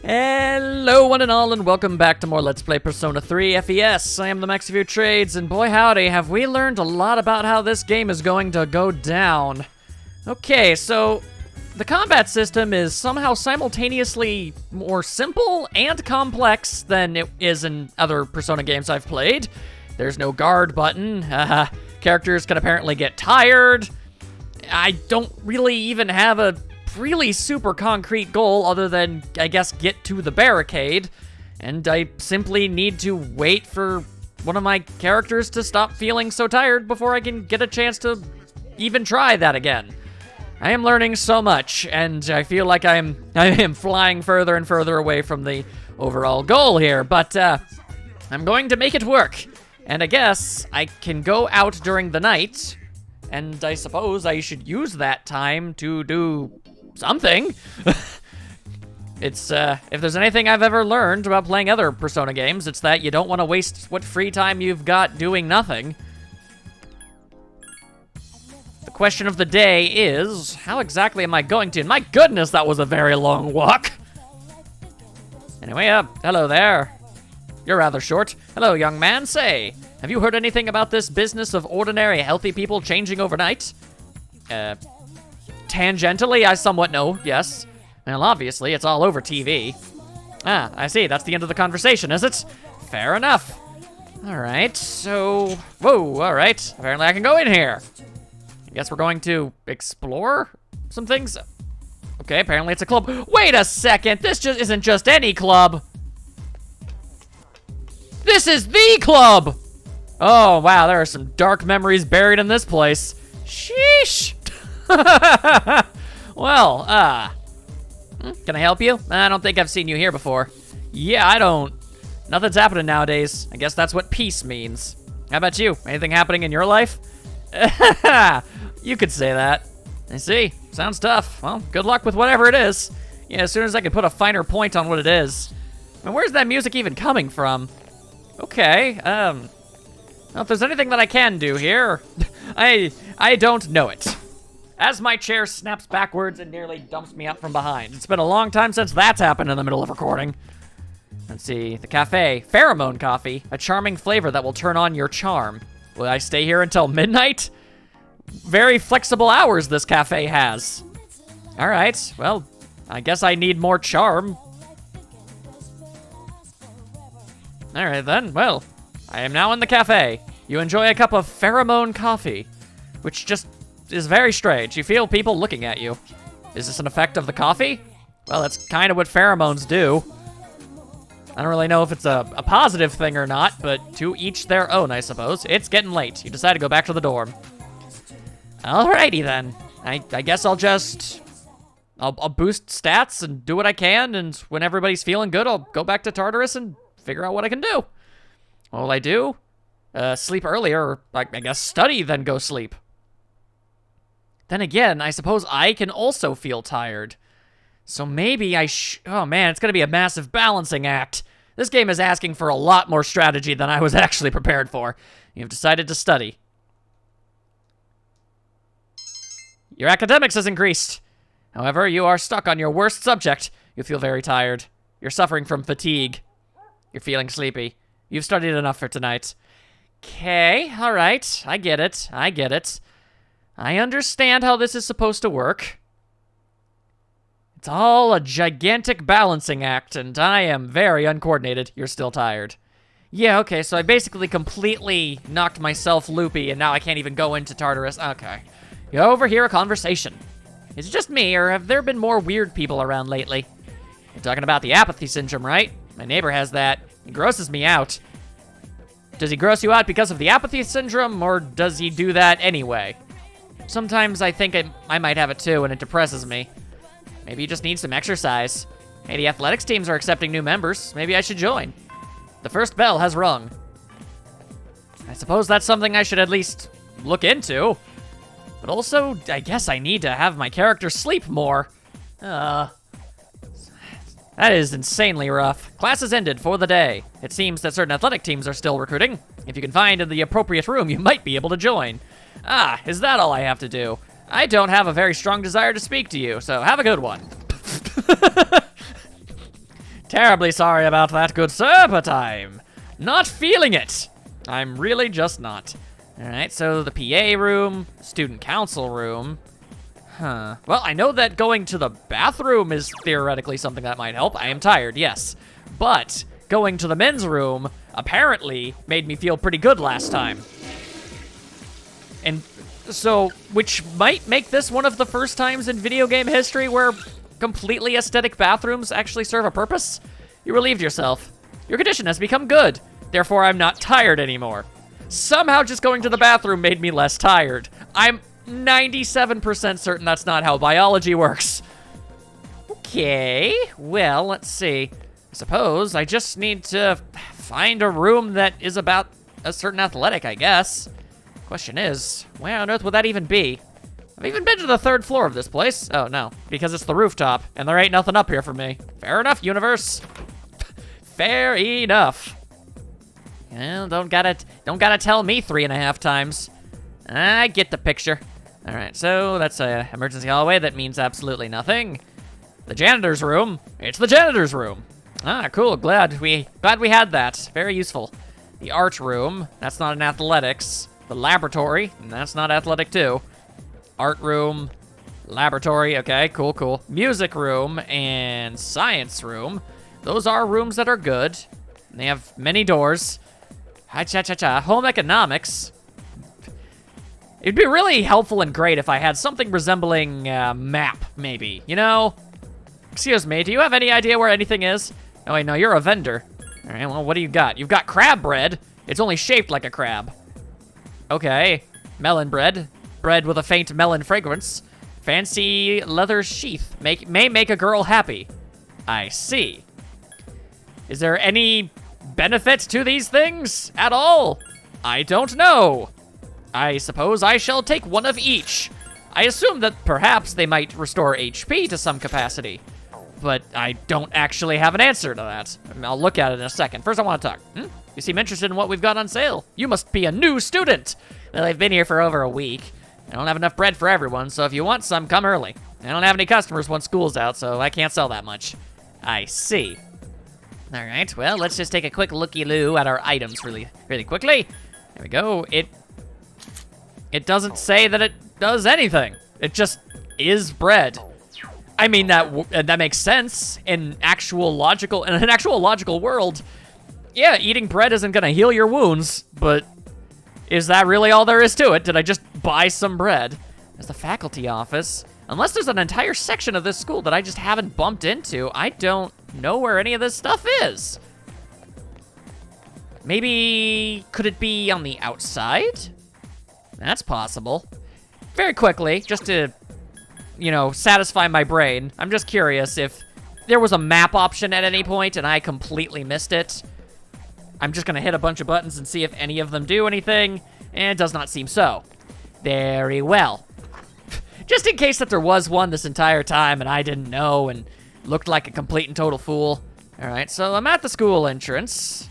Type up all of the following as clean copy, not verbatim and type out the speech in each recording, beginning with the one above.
Hello one and all, and welcome back to more Let's Play Persona 3 FES. I am the Max of Your Trades, and boy howdy, have we learned a lot about how this game is going to go down. Okay, so the combat system is somehow simultaneously more simple and complex than it is in other Persona games I've played. There's no guard button, characters can apparently get tired. I don't really even have a really super concrete goal other than, I guess, get to the barricade, and I simply need to wait for one of my characters to stop feeling so tired before I can get a chance to even try that again. I am learning so much, and I feel like I am flying further and further away from the overall goal here, but I'm going to make it work, and I guess I can go out during the night, and I suppose I should use that time to do something. It's, if there's anything I've ever learned about playing other Persona games, it's that you don't want to waste what free time you've got doing nothing. The question of the day is, how exactly am I going to? And my goodness, that was a very long walk. Anyway, hello there. You're rather short. Hello, young man. Say, have you heard anything about this business of ordinary, healthy people changing overnight? Tangentially, I somewhat know, yes. Well, obviously, it's all over TV. Ah, I see. That's the end of the conversation, is it? Fair enough. All right, so... Whoa, all right. Apparently, I can go in here. I guess we're going to explore some things. Okay, apparently it's a club. Wait a second. This just isn't just any club. This is the club! Oh, wow, there are some dark memories buried in this place. Sheesh! Well, can I help you? I don't think I've seen you here before. Yeah, I don't. Nothing's happening nowadays. I guess that's what peace means. How about you? Anything happening in your life? You could say that. I see. Sounds tough. Well, good luck with whatever it is. Yeah, as soon as I can put a finer point on what it is. And where's that music even coming from? Okay, well, if there's anything that I can do here, I don't know it. As my chair snaps backwards and nearly dumps me out from behind. It's been a long time since that's happened in the middle of recording. Let's see, the cafe. Pheromone coffee, a charming flavor that will turn on your charm. Will I stay here until midnight? Very flexible hours this cafe has. All right, well, I guess I need more charm. All right then, well, I am now in the cafe. You enjoy a cup of pheromone coffee, which just is very strange. You feel people looking at you. Is this an effect of the coffee? Well, that's kind of what pheromones do. I don't really know if it's a positive thing or not, but to each their own, I suppose. It's getting late. You decide to go back to the dorm. Alrighty then. I guess I'll boost stats and do what I can, and when everybody's feeling good, I'll go back to Tartarus and figure out what I can do. What will I do? Sleep earlier, or I guess study, then go sleep. Then again, I suppose I can also feel tired. So maybe oh man, it's gonna be a massive balancing act. This game is asking for a lot more strategy than I was actually prepared for. You've decided to study. Your academics has increased. However, you are stuck on your worst subject. You feel very tired. You're suffering from fatigue. You're feeling sleepy. You've studied enough for tonight. Okay, all right. I get it. I get it. I understand how this is supposed to work. It's all a gigantic balancing act, and I am very uncoordinated. You're still tired. Yeah, okay, so I basically completely knocked myself loopy, and now I can't even go into Tartarus. Okay. You overhear a conversation. Is it just me, or have there been more weird people around lately? You're talking about the apathy syndrome, right? My neighbor has that. It grosses me out. Does he gross you out because of the apathy syndrome, or does he do that anyway? Sometimes I think I might have it too, and it depresses me. Maybe you just need some exercise. Hey, the athletics teams are accepting new members. Maybe I should join. The first bell has rung. I suppose that's something I should at least look into. But also, I guess I need to have my character sleep more. That is insanely rough. Class has ended for the day. It seems that certain athletic teams are still recruiting. If you can find the appropriate room, you might be able to join. Ah, is that all I have to do? I don't have a very strong desire to speak to you, so have a good one. Terribly sorry about that, good sir, but I'm not feeling it. I'm really just not. All right, so the PA room, student council room. Huh. Well, I know that going to the bathroom is theoretically something that might help. I am tired, yes. But going to the men's room apparently made me feel pretty good last time. And so, which might make this one of the first times in video game history where completely aesthetic bathrooms actually serve a purpose. You relieved yourself. Your condition has become good. Therefore, I'm not tired anymore. Somehow just going to the bathroom made me less tired. I'm 97% certain that's not how biology works. Okay, well, let's see. I suppose I just need to find a room that is about a certain athletic, I guess. Question is, where on earth would that even be? I've even been to the 3rd floor of this place. Oh, no, because it's the rooftop, and there ain't nothing up here for me. Fair enough, universe. Fair enough. Well, don't gotta tell me 3.5 times. I get the picture. All right, so that's a emergency hallway. That means absolutely nothing. The janitor's room. It's the janitor's room. Ah, cool. Glad we had that. Very useful. The art room. That's not an athletics. The laboratory. That's not athletic too. Art room. Laboratory. Okay, cool. Music room and science room. Those are rooms that are good. They have many doors. Ha-cha-cha-cha. Home economics. It'd be really helpful and great if I had something resembling a map, maybe. You know? Excuse me, do you have any idea where anything is? Oh, wait, no, you're a vendor. All right, well, what do you got? You've got crab bread. It's only shaped like a crab. Okay. Melon bread. Bread with a faint melon fragrance. Fancy leather sheath. May make a girl happy. I see. Is there any benefit to these things at all? I don't know. I suppose I shall take one of each. I assume that perhaps they might restore HP to some capacity, but I don't actually have an answer to that. I'll look at it in a second. First, I want to talk. You seem interested in what we've got on sale. You must be a new student. Well, I've been here for over a week. I don't have enough bread for everyone, so if you want some, come early. I don't have any customers once school's out, so I can't sell that much. I see. All right, well, let's just take a quick looky-loo at our items really quickly. There we go. It doesn't say that it does anything. It just is bread. I mean, that makes sense in an actual logical world. Yeah, eating bread isn't gonna heal your wounds, but is that really all there is to it? Did I just buy some bread? There's the faculty office. Unless there's an entire section of this school that I just haven't bumped into, I don't know where any of this stuff is. Maybe, could it be on the outside? That's possible. Very quickly, just to, you know, satisfy my brain, I'm just curious if there was a map option at any point and I completely missed it. I'm just gonna hit a bunch of buttons and see if any of them do anything, and it does not seem so. Very well. Just in case that there was one this entire time and I didn't know and looked like a complete and total fool. All right, so I'm at the school entrance.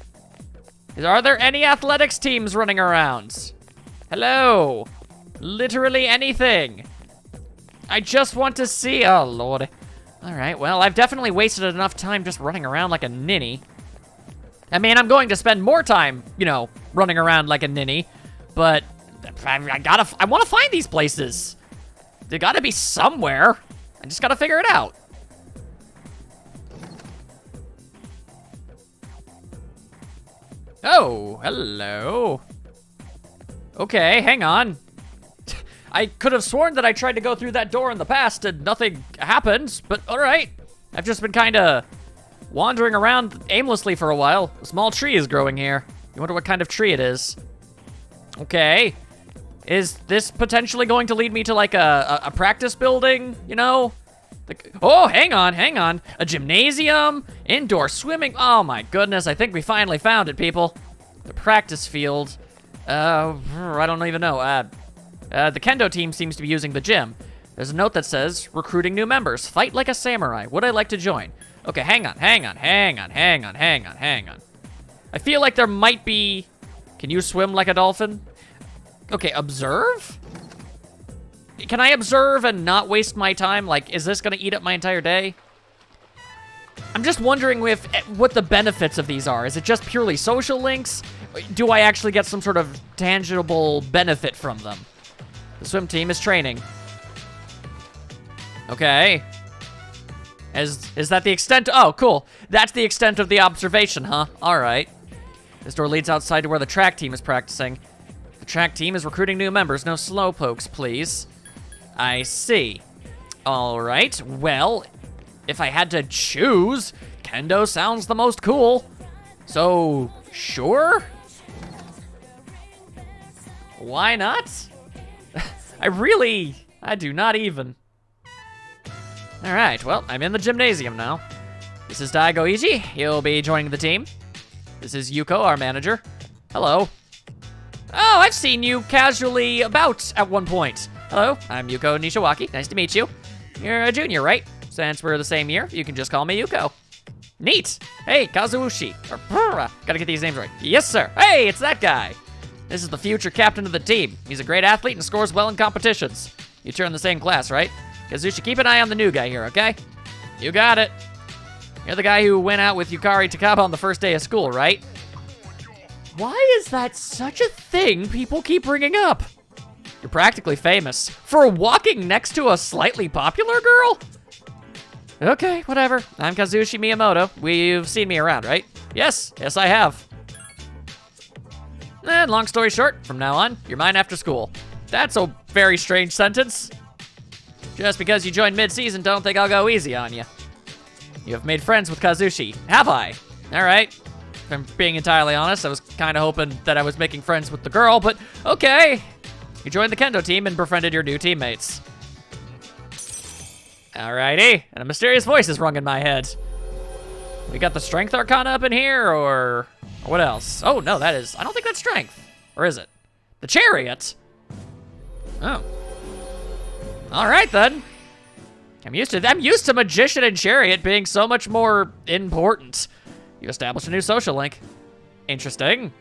Are there any athletics teams running around? Hello? Literally anything. I just want to see, oh lord. All right, well, I've definitely wasted enough time just running around like a ninny. I mean, I'm going to spend more time, you know, running around like a ninny, but I want to find these places. They gotta be somewhere. I just gotta figure it out. Oh, hello. Okay, hang on. I could have sworn that I tried to go through that door in the past and nothing happened, but all right. I've just been kind of wandering around aimlessly for a while. A small tree is growing here. You wonder what kind of tree it is. Okay. Is this potentially going to lead me to like a practice building, you know? Oh, hang on. A gymnasium, indoor swimming. Oh my goodness, I think we finally found it, people. The practice field. I don't even know. The kendo team seems to be using the gym. There's a note that says, recruiting new members. Fight like a samurai. Would I like to join? Okay, hang on. I feel like there might be... Can you swim like a dolphin? Okay, observe? Can I observe and not waste my time? Like, is this gonna eat up my entire day? I'm just wondering what the benefits of these are. Is it just purely social links? Do I actually get some sort of tangible benefit from them? The swim team is training. Okay. Is that the extent? Oh, cool. That's the extent of the observation, huh? All right. This door leads outside to where the track team is practicing. The track team is recruiting new members. No slowpokes, please. I see. All right. Well, if I had to choose, kendo sounds the most cool. So, sure? Why not? I do not even. All right, well, I'm in the gymnasium now. This is Daigo Iji. He'll be joining the team. This is Yuko, our manager. Hello. Oh, I've seen you casually about at one point. Hello, I'm Yuko Nishiwaki. Nice to meet you. You're a junior, right? Since we're the same year, you can just call me Yuko. Neat. Hey, Kazuushi. Gotta get these names right. Yes, sir. Hey, it's that guy. This is the future captain of the team. He's a great athlete and scores well in competitions. You two are in the same class, right? Kazushi, keep an eye on the new guy here, okay? You got it. You're the guy who went out with Yukari Takaba on the first day of school, right? Why is that such a thing people keep bringing up? You're practically famous for walking next to a slightly popular girl? Okay, whatever. I'm Kazushi Miyamoto. You've seen me around, right? Yes, I have. And long story short, from now on, you're mine after school. That's a very strange sentence. Just because you joined mid-season, don't think I'll go easy on you. You have made friends with Kazushi, have I? All right. If I'm being entirely honest, I was kind of hoping that I was making friends with the girl, but okay. You joined the kendo team and befriended your new teammates. Alrighty, and a mysterious voice is rung in my head. We got the strength arcana up in here, or what else? Oh, no, I don't think that's strength. Or is it? The chariot? Oh. All right, then. I'm used to magician and chariot being so much more important. You established a new social link. Interesting.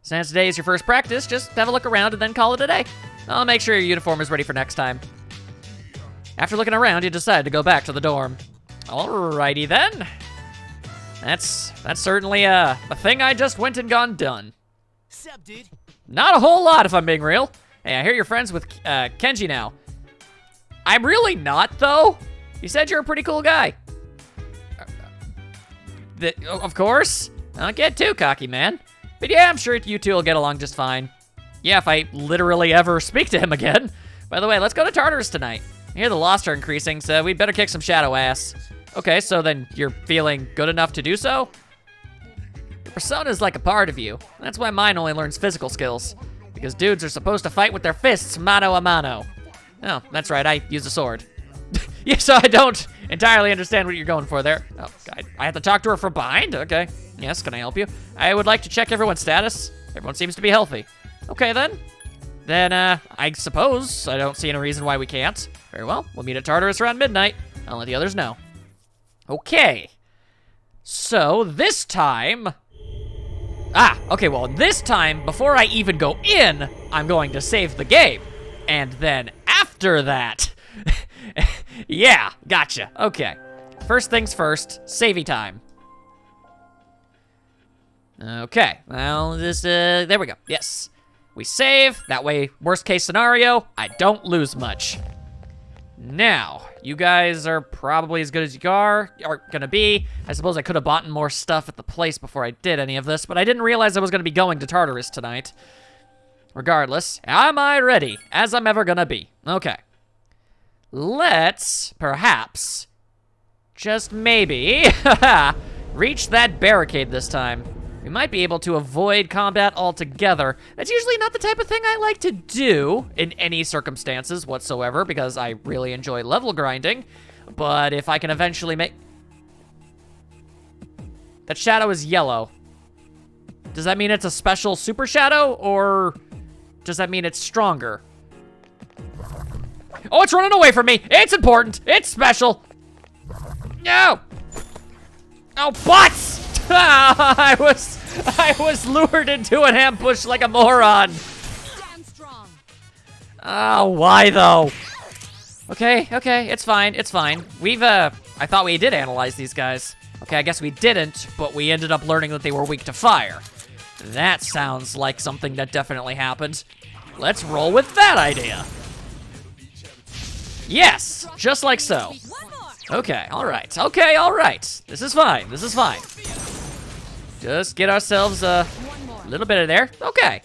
Since today is your first practice, just have a look around and then call it a day. I'll make sure your uniform is ready for next time. After looking around, you decide to go back to the dorm. Alrighty then. That's certainly a thing I just went and gone done. Sup, dude? Not a whole lot, if I'm being real. Hey, I hear you're friends with Kenji now. I'm really not, though. You said you're a pretty cool guy. Of course. Don't get too cocky, man. But yeah, I'm sure you two will get along just fine. Yeah, if I literally ever speak to him again. By the way, let's go to Tartarus tonight. I hear the loss are increasing, so we'd better kick some shadow ass. Okay, so then you're feeling good enough to do so? Your persona is like a part of you. That's why mine only learns physical skills. Because dudes are supposed to fight with their fists mano a mano. Oh, that's right, I use a sword. Yeah, so I don't entirely understand what you're going for there. Oh, I have to talk to her from behind? Okay. Yes, can I help you? I would like to check everyone's status. Everyone seems to be healthy. Okay, then. Then, I suppose I don't see any reason why we can't. Very well, we'll meet at Tartarus around midnight. I'll let the others know. Okay. So, this time... okay, well, this time, before I even go in, I'm going to save the game. And then after that... Yeah, gotcha. Okay. First things first, savey time. Okay, well, there we go. Yes. We save, that way, worst case scenario, I don't lose much. Now, you guys are probably as good as you are gonna be. I suppose I could have bought more stuff at the place before I did any of this, but I didn't realize I was gonna be going to Tartarus tonight. Regardless, am I ready, as I'm ever gonna be? Okay. Let's, perhaps, just maybe, reach that barricade this time. We might be able to avoid combat altogether. That's usually not the type of thing I like to do in any circumstances whatsoever, because I really enjoy level grinding. But if I can eventually make... That shadow is yellow. Does that mean it's a special super shadow, or does that mean it's stronger? Oh, it's running away from me. It's important. It's special. No. Oh, butts! I was lured into an ambush like a moron. Damn strong. Oh, why though? Okay, it's fine, it's fine. I thought we did analyze these guys. Okay, I guess we didn't, but we ended up learning that they were weak to fire. That sounds like something that definitely happened. Let's roll with that idea. Yes, just like so. Okay, all right. This is fine, Just get ourselves a little bit of there. Okay.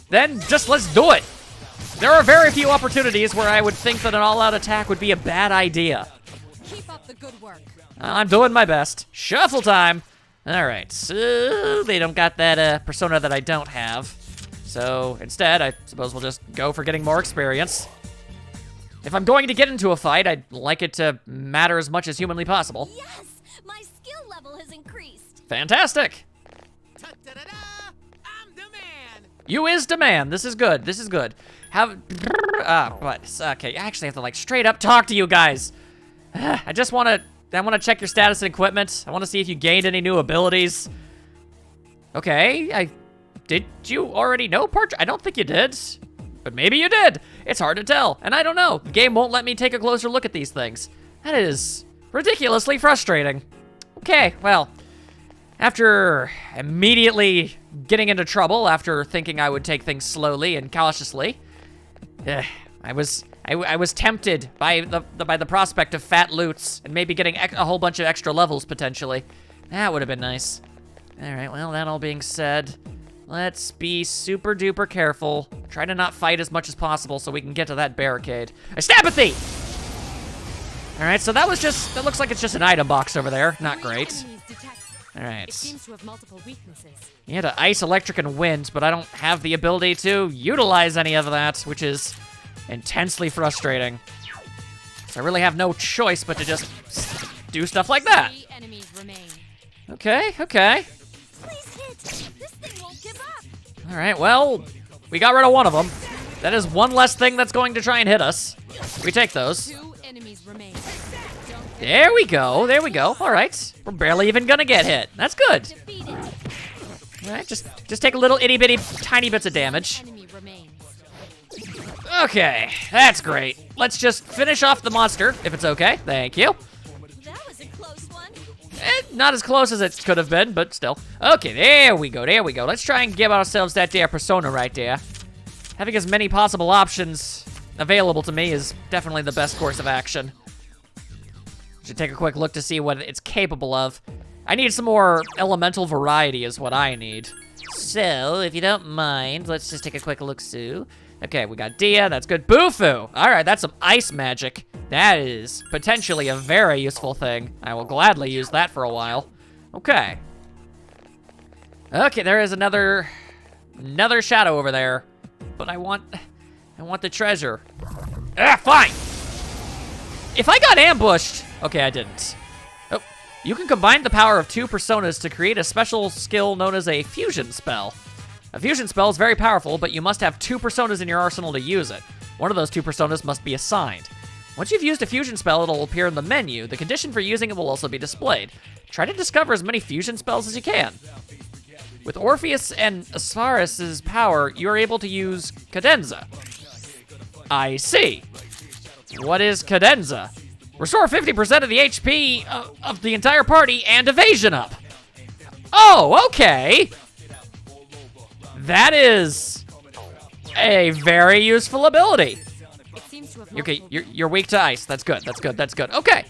Then just let's do it. There are very few opportunities where I would think that an all-out attack would be a bad idea. Keep up the good work. I'm doing my best. Shuffle time. All right, so they don't got that persona that I don't have. So instead, I suppose we'll just go for getting more experience. If I'm going to get into a fight, I'd like it to matter as much as humanly possible. Yes, my skill level has increased. Fantastic. I'm the man. You is the man. This is good. What? Okay, I actually have to like straight up talk to you guys. I want to check your status and equipment. I want to see if you gained any new abilities. Okay, did you already know I don't think you did. But maybe you did. It's hard to tell, and I don't know. The game won't let me take a closer look at these things. That is ridiculously frustrating. Okay, well, after immediately getting into trouble after thinking I would take things slowly and cautiously, I was tempted by the prospect of fat loots and maybe getting a whole bunch of extra levels potentially. That would have been nice. All right, well, that all being said, let's be super duper careful. Try to not fight as much as possible so we can get to that barricade. I stab at thee! All right, so that looks like it's just an item box over there. Not great. All right. It seems to have multiple weaknesses. You had ice, electric, and wind, but I don't have the ability to utilize any of that, which is intensely frustrating. So I really have no choice but to just do stuff like that. 3 enemies remain. Okay. Please hit. This thing won't give up. All right, well, we got rid of one of them. That is one less thing that's going to try and hit us. We take those. 2 enemies remain. There we go. All right. We're barely even gonna get hit. That's good. Defeated. All right, just take a little itty bitty tiny bits of damage. Enemy remains. Okay, that's great. Let's just finish off the monster, if it's okay. Thank you. That was a close one. Not as close as it could have been, but still. Okay, there we go. Let's try and give ourselves that there persona right there. Having as many possible options available to me is definitely the best course of action. Should take a quick look to see what it's capable of. I need some more elemental variety is what I need. So, if you don't mind, let's just take a quick look, Sue. Okay, we got Dia, that's good. Bufu! All right, that's some ice magic. That is potentially a very useful thing. I will gladly use that for a while. Okay. Okay, there is another shadow over there. But I want the treasure. Ah, fine! If I got ambushed... Okay, I didn't. Oh, you can combine the power of 2 personas to create a special skill known as a fusion spell. A fusion spell is very powerful, but you must have 2 personas in your arsenal to use it. One of those 2 personas must be assigned. Once you've used a fusion spell, it'll appear in the menu. The condition for using it will also be displayed. Try to discover as many fusion spells as you can. With Orpheus and Asfaris' power, you're able to use Cadenza. I see. What is Cadenza? Restore 50% of the HP of the entire party and evasion up. Oh, okay. That is a very useful ability. It seems to have Okay, you're weak to ice. That's good. Okay.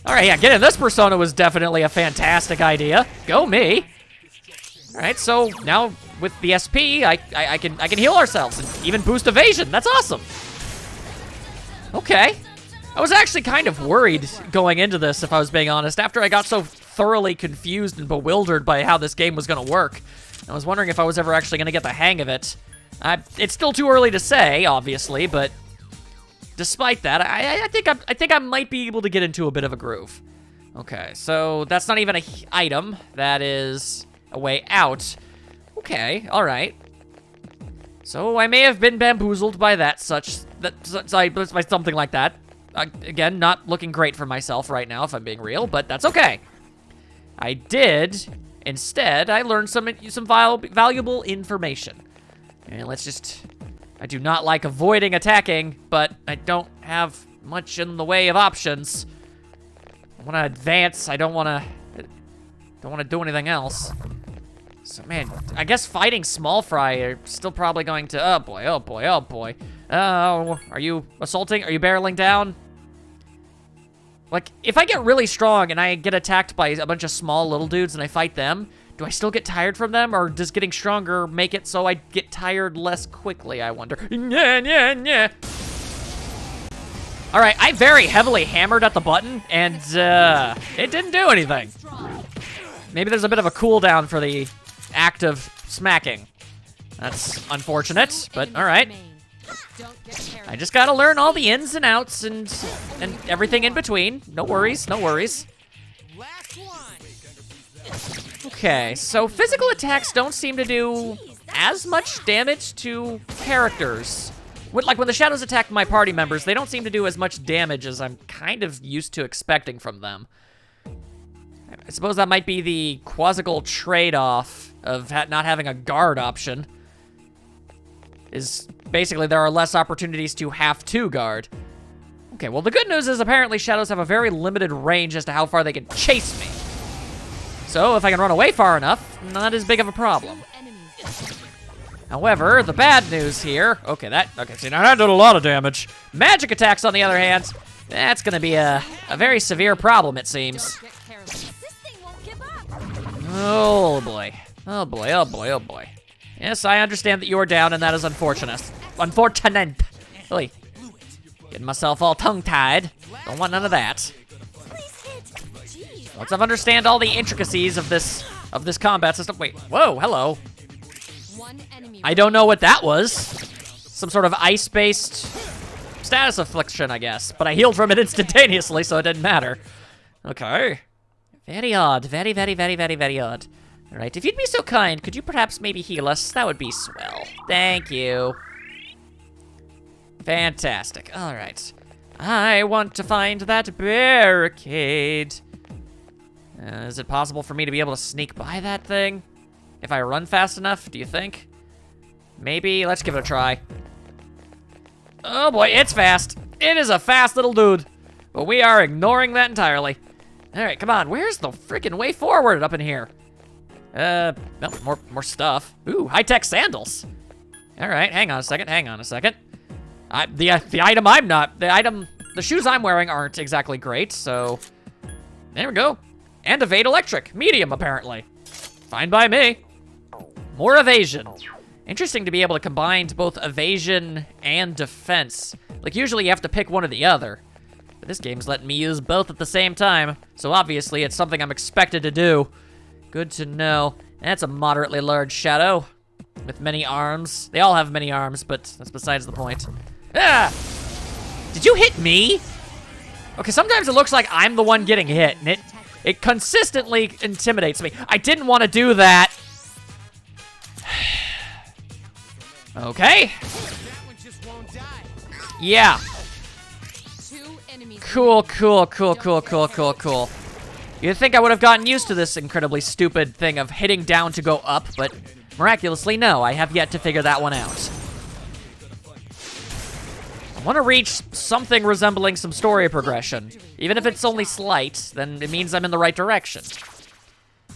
All right, yeah, getting this persona was definitely a fantastic idea. Go me. All right, so now with the SP, I can heal ourselves and even boost evasion. That's awesome. Okay. I was actually kind of worried going into this, if I was being honest, after I got so thoroughly confused and bewildered by how this game was going to work. I was wondering if I was ever actually going to get the hang of it. It's still too early to say, obviously, but despite that, I think I might be able to get into a bit of a groove. Okay, so that's not even an item. That is a way out. Okay, all right. So I may have been bamboozled by by something like that. Again, not looking great for myself right now, if I'm being real, but that's okay. I did. Instead, I learned some valuable information. And let's just... I do not like avoiding attacking, but I don't have much in the way of options. I want to advance. I don't want to do anything else. So, man, I guess fighting small fry are still probably going to... Oh, boy, oh, boy, oh, boy. Oh, are you assaulting? Are you barreling down? Like, if I get really strong and I get attacked by a bunch of small little dudes and I fight them, do I still get tired from them? Or does getting stronger make it so I get tired less quickly, I wonder? Yeah. All right, I very heavily hammered at the button, and it didn't do anything. Maybe there's a bit of a cooldown for the act of smacking. That's unfortunate, but all right. I just gotta learn all the ins and outs and everything in between. No worries, no worries. Okay, so physical attacks don't seem to do as much damage to characters. Like when the shadows attack my party members, they don't seem to do as much damage as I'm kind of used to expecting from them. I suppose that might be the quasical trade-off of not having a guard option. Is basically there are less opportunities to have to guard. Okay, well the good news is apparently shadows have a very limited range as to how far they can chase me. So if I can run away far enough, not as big of a problem. However, the bad news here, okay, see, now that did a lot of damage. Magic attacks, on the other hand, that's gonna be a very severe problem, it seems. Oh boy, oh boy, oh boy, oh boy. Yes, I understand that you're down, and that is unfortunate. Unfortunate. Really, getting myself all tongue-tied. Don't want none of that. Once I've understand all the intricacies of this combat system. Wait, whoa, hello. I don't know what that was. Some sort of ice-based status affliction, I guess. But I healed from it instantaneously, so it didn't matter. Okay. Very odd. Very, very, very, very, very odd. All right, if you'd be so kind, could you perhaps maybe heal us? That would be swell. Thank you. Fantastic. All right. I want to find that barricade. Is it possible for me to be able to sneak by that thing? If I run fast enough, do you think? Maybe. Let's give it a try. Oh boy, it's fast. It is a fast little dude. But we are ignoring that entirely. All right, come on. Where's the freaking way forward up in here? No, more stuff. Ooh, high-tech sandals. All right, hang on a second. The shoes I'm wearing aren't exactly great, so there we go. And evade electric, medium apparently. Fine by me. More evasion. Interesting to be able to combine both evasion and defense. Like usually you have to pick one or the other. But this game's letting me use both at the same time, so obviously it's something I'm expected to do. Good to know. That's a moderately large shadow with many arms. They all have many arms, but that's besides the point. Ah! Did you hit me? Okay, sometimes it looks like I'm the one getting hit, and it consistently intimidates me. I didn't want to do that. Okay. Yeah. Cool. You'd think I would have gotten used to this incredibly stupid thing of hitting down to go up, but miraculously, no, I have yet to figure that one out. I want to reach something resembling some story progression. Even if it's only slight, then it means I'm in the right direction.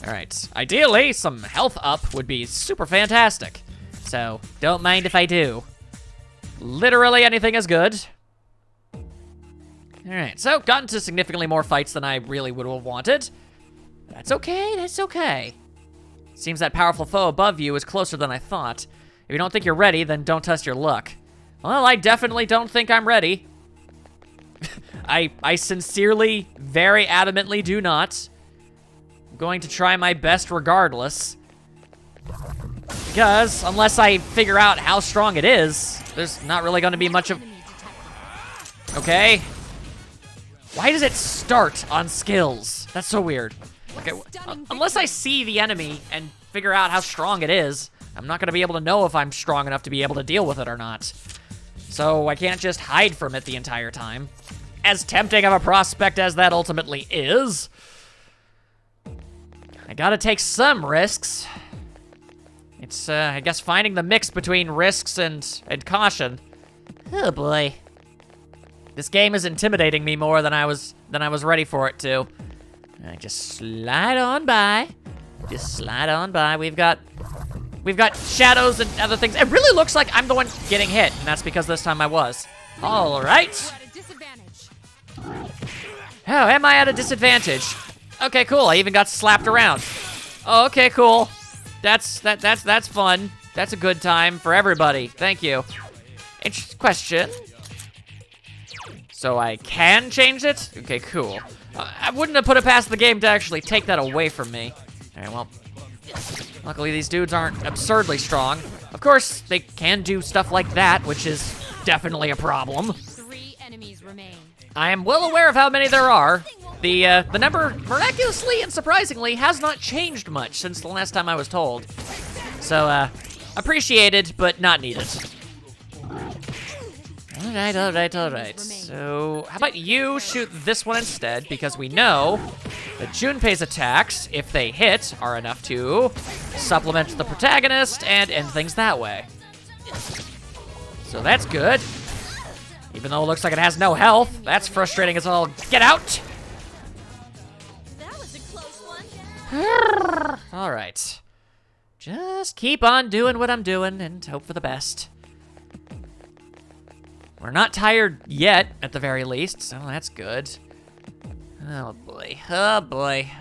All right, ideally, some health up would be super fantastic. So, don't mind if I do. Literally anything is good. All right, so gotten to significantly more fights than I really would have wanted. That's okay. Seems that powerful foe above you is closer than I thought. If you don't think you're ready, then don't test your luck. Well, I definitely don't think I'm ready. I sincerely, very adamantly do not. I'm going to try my best regardless. Because, unless I figure out how strong it is, there's not really going to be much of... Okay. Why does it start on skills? That's so weird. Okay, unless I see the enemy and figure out how strong it is, I'm not going to be able to know if I'm strong enough to be able to deal with it or not. So I can't just hide from it the entire time. As tempting of a prospect as that ultimately is, I gotta take some risks. It's, I guess, finding the mix between risks and caution. Oh boy. This game is intimidating me more than I was ready for it to. I just slide on by. Just slide on by. We've got shadows and other things. It really looks like I'm the one getting hit, and that's because this time I was. All right. Oh, am I at a disadvantage? Okay, cool. I even got slapped around. Oh, okay, cool. That's fun. That's a good time for everybody. Thank you. Interesting question. So I can change it? Okay, cool. I wouldn't have put it past the game to actually take that away from me. All right, well, luckily these dudes aren't absurdly strong. Of course, they can do stuff like that, which is definitely a problem. 3 enemies remain. I am well aware of how many there are. The number, miraculously and surprisingly, has not changed much since the last time I was told. So, appreciated, but not needed. All right. So, how about you shoot this one instead, because we know that Junpei's attacks, if they hit, are enough to supplement the protagonist and end things that way. So that's good. Even though it looks like it has no health, that's frustrating as all get out. That was a close one. All right. Just keep on doing what I'm doing and hope for the best. We're not tired yet, at the very least, so that's good. Oh boy,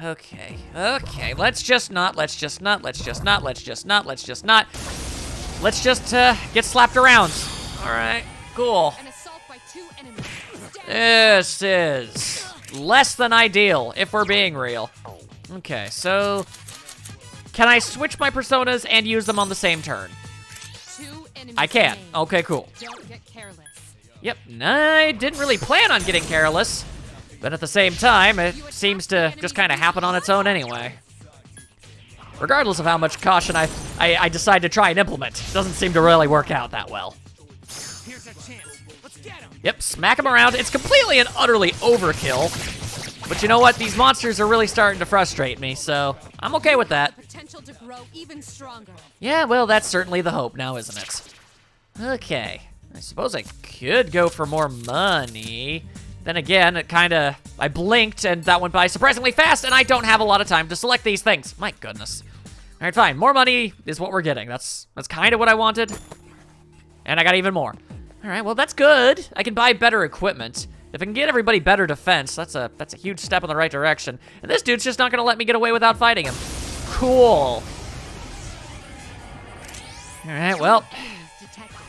okay. Let's just get slapped around. All right, cool. An assault by 2 enemies. This is less than ideal, if we're being real. Okay, so can I switch my personas and use them on the same turn? 2 enemies I can. remain. Okay, cool. Don't get careless. Yep, I didn't really plan on getting careless, but at the same time, it seems to just kind of happen on its own anyway. Regardless of how much caution I decide to try and implement, it doesn't seem to really work out that well. Here's our chance. Let's get him. Yep, smack him around. It's completely and utterly overkill, but you know what? These monsters are really starting to frustrate me, so I'm okay with that. Potential to grow even stronger. Yeah, well, that's certainly the hope now, isn't it? Okay. I suppose I could go for more money. Then again, I blinked and that went by surprisingly fast and I don't have a lot of time to select these things. My goodness. All right, fine. More money is what we're getting. That's kind of what I wanted. And I got even more. All right, well, that's good. I can buy better equipment. If I can get everybody better defense, that's a huge step in the right direction. And this dude's just not gonna let me get away without fighting him. Cool. All right, well.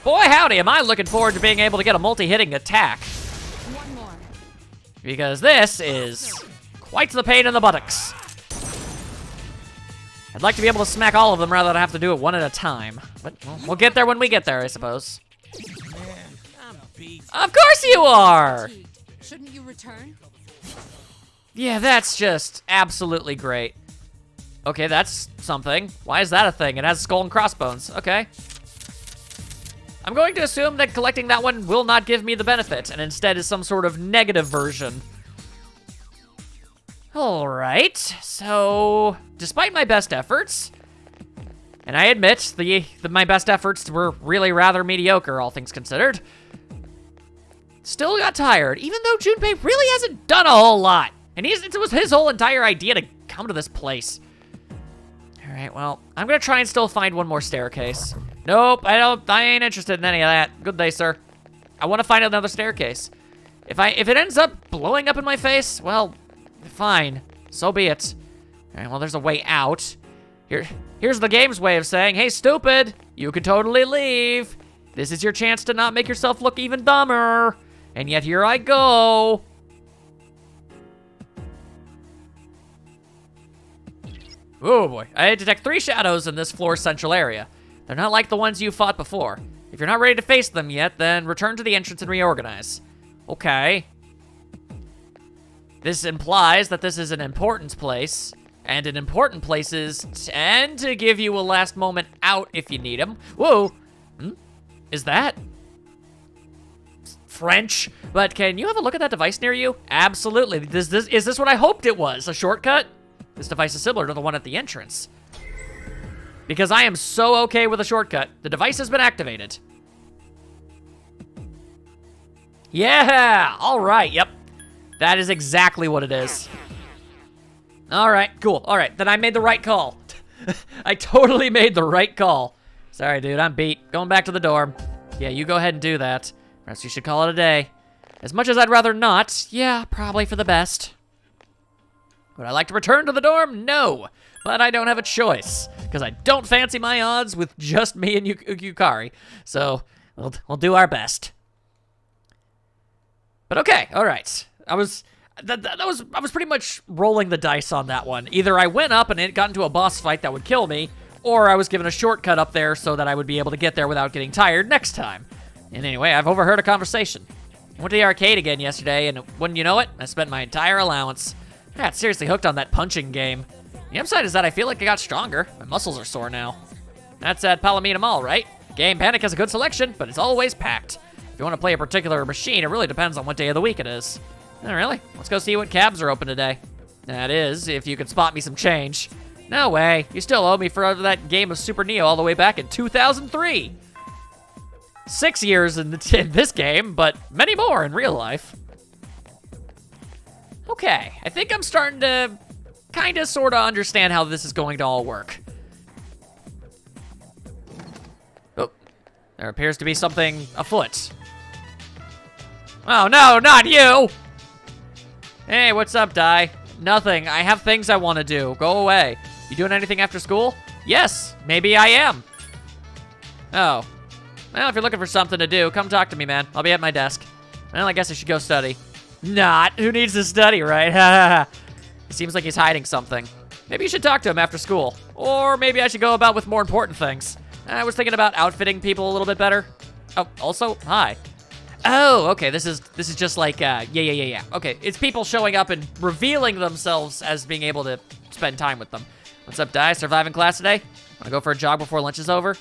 Boy, howdy, am I looking forward to being able to get a multi-hitting attack. One more. Because this is quite the pain in the buttocks. I'd like to be able to smack all of them rather than have to do it one at a time. But we'll get there when we get there, I suppose. Man, I'm beat. Of course you are! Shouldn't you return? Yeah, that's just absolutely great. Okay, that's something. Why is that a thing? It has skull and crossbones. Okay. I'm going to assume that collecting that one will not give me the benefit, and instead is some sort of negative version. All right, so despite my best efforts, and I admit my best efforts were really rather mediocre, all things considered, still got tired, even though Junpei really hasn't done a whole lot. And it was his whole entire idea to come to this place. All right, well, I'm gonna try and still find one more staircase. Nope, I ain't interested in any of that. Good day, sir. I want to find another staircase. If it ends up blowing up in my face, well, fine. So be it. All right, well, there's a way out. Here's the game's way of saying, hey, stupid, you could totally leave. This is your chance to not make yourself look even dumber. And yet here I go. Oh boy, I detect 3 shadows in this floor's central area. They're not like the ones you fought before. If you're not ready to face them yet, then return to the entrance and reorganize. Okay. This implies that this is an important place, and in important places tend to give you a last moment out if you need them. Whoa, is that French? But can you have a look at that device near you? Absolutely. Is this what I hoped it was? A shortcut? This device is similar to the one at the entrance. because I am so okay with a shortcut. The device has been activated. Yeah, all right, yep. That is exactly what it is. All right, cool. All right, then I made the right call. I totally made the right call. Sorry, dude, I'm beat. Going back to the dorm. Yeah, you go ahead and do that. Perhaps you should call it a day. As much as I'd rather not, yeah, probably for the best. Would I like to return to the dorm? No, but I don't have a choice, because I don't fancy my odds with just me and Yukari. So, we'll do our best. But okay, all right. I was pretty much rolling the dice on that one. Either I went up and it got into a boss fight that would kill me, or I was given a shortcut up there so that I would be able to get there without getting tired next time. And anyway, I've overheard a conversation. I went to the arcade again yesterday, and wouldn't you know it, I spent my entire allowance. I got seriously hooked on that punching game. The upside is that I feel like I got stronger. My muscles are sore now. That's at Palomino Mall, right? Game Panic has a good selection, but it's always packed. If you want to play a particular machine, it really depends on what day of the week it is. Oh, really? Let's go see what cabs are open today. That is, if you could spot me some change. No way. You still owe me for that game of Super Neo all the way back in 2003. 6 years in this game, but many more in real life. Okay, I think I'm starting to kind of sort of understand how this is going to all work. Oh, there appears to be something afoot. Oh no, not you! Hey, what's up, Di? Nothing. I have things I want to do. Go away. You doing anything after school? Yes, maybe I am. Oh. Well, if you're looking for something to do, come talk to me, man. I'll be at my desk. Well, I guess I should go study. Not. Who needs to study, right? He seems like he's hiding something. Maybe you should talk to him after school. Or maybe I should go about with more important things. I was thinking about outfitting people a little bit better. Oh, also, hi. Oh, okay, this is just like, yeah. Okay, it's people showing up and revealing themselves as being able to spend time with them. What's up, Di? Surviving class today? Wanna go for a jog before lunch is over?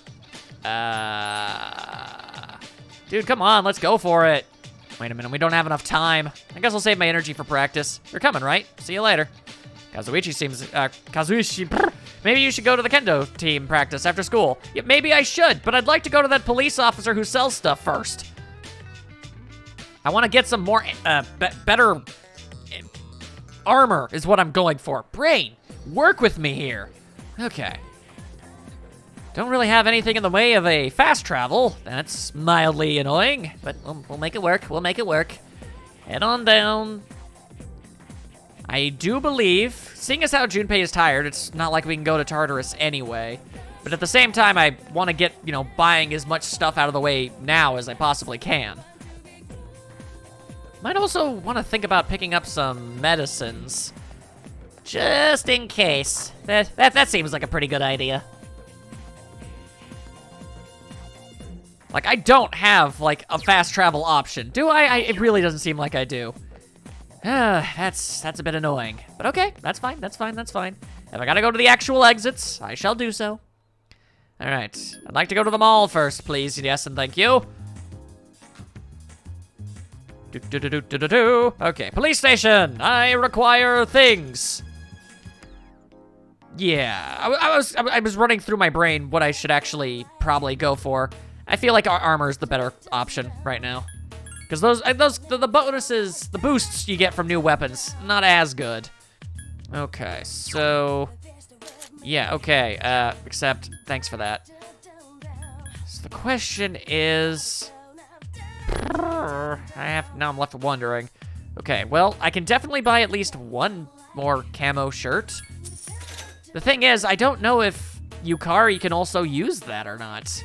Dude, come on, let's go for it. Wait a minute, we don't have enough time. I guess I'll save my energy for practice. You're coming, right? See you later. Kazuichi, maybe you should go to the kendo team practice after school. Yeah, maybe I should, but I'd like to go to that police officer who sells stuff first. I want to get some more, better armor is what I'm going for. Brain, work with me here. Okay. Don't really have anything in the way of a fast travel. That's mildly annoying, but we'll make it work. We'll make it work. Head on down. I do believe, seeing as how Junpei is tired, it's not like we can go to Tartarus anyway. But at the same time, I want to get, buying as much stuff out of the way now as I possibly can. Might also want to think about picking up some medicines. Just in case. That seems like a pretty good idea. Like, I don't have, a fast travel option. Do I? It really doesn't seem like I do. That's a bit annoying. But okay, that's fine. If I gotta go to the actual exits, I shall do so. Alright, I'd like to go to the mall first, please. Yes, and thank you. Okay, police station. I require things. Yeah, I was running through my brain what I should actually probably go for. I feel like our armor is the better option right now, because the bonuses, the boosts you get from new weapons, not as good. Okay, so yeah, okay. Except thanks for that. So the question is. Now I'm left wondering. Okay, well, I can definitely buy at least one more camo shirt. The thing is, I don't know if Yukari can also use that or not.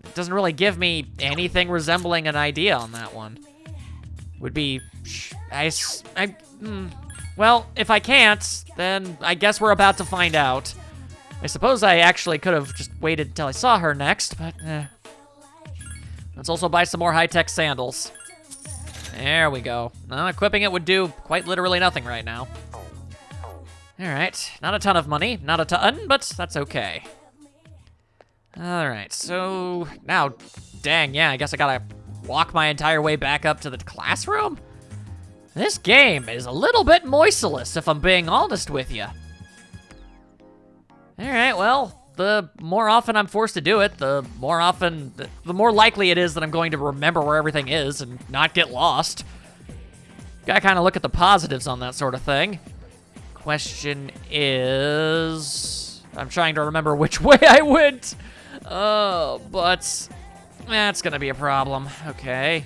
It doesn't really give me anything resembling an idea on that one. Would be, well, if I can't, then I guess we're about to find out. I suppose I actually could have just waited until I saw her next, but let's also buy some more high-tech sandals. There we go. Equipping it would do quite literally nothing right now. All right, not a ton of money, not a ton, but that's okay. All right, so now, dang, yeah, I guess I gotta walk my entire way back up to the classroom? This game is a little bit moistless, if I'm being honest with you. Alright, well, the more often I'm forced to do it, the more likely it is that I'm going to remember where everything is and not get lost. Gotta kind of look at the positives on that sort of thing. Question is... I'm trying to remember which way I went. Oh, but that's gonna be a problem. Okay.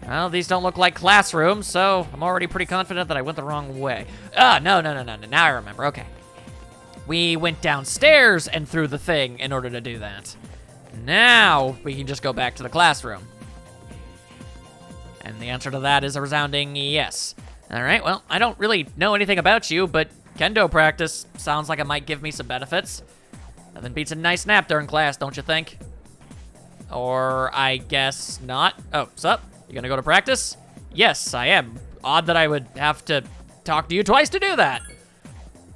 Well, these don't look like classrooms, so I'm already pretty confident that I went the wrong way. Ah, no. Now I remember. Okay. We went downstairs and through the thing in order to do that. Now we can just go back to the classroom. And the answer to that is a resounding yes. All right, well, I don't really know anything about you, but kendo practice sounds like it might give me some benefits. Nothing beats a nice nap during class, don't you think? Or I guess not. Oh, sup? You gonna go to practice? Yes, I am. Odd that I would have to talk to you twice to do that.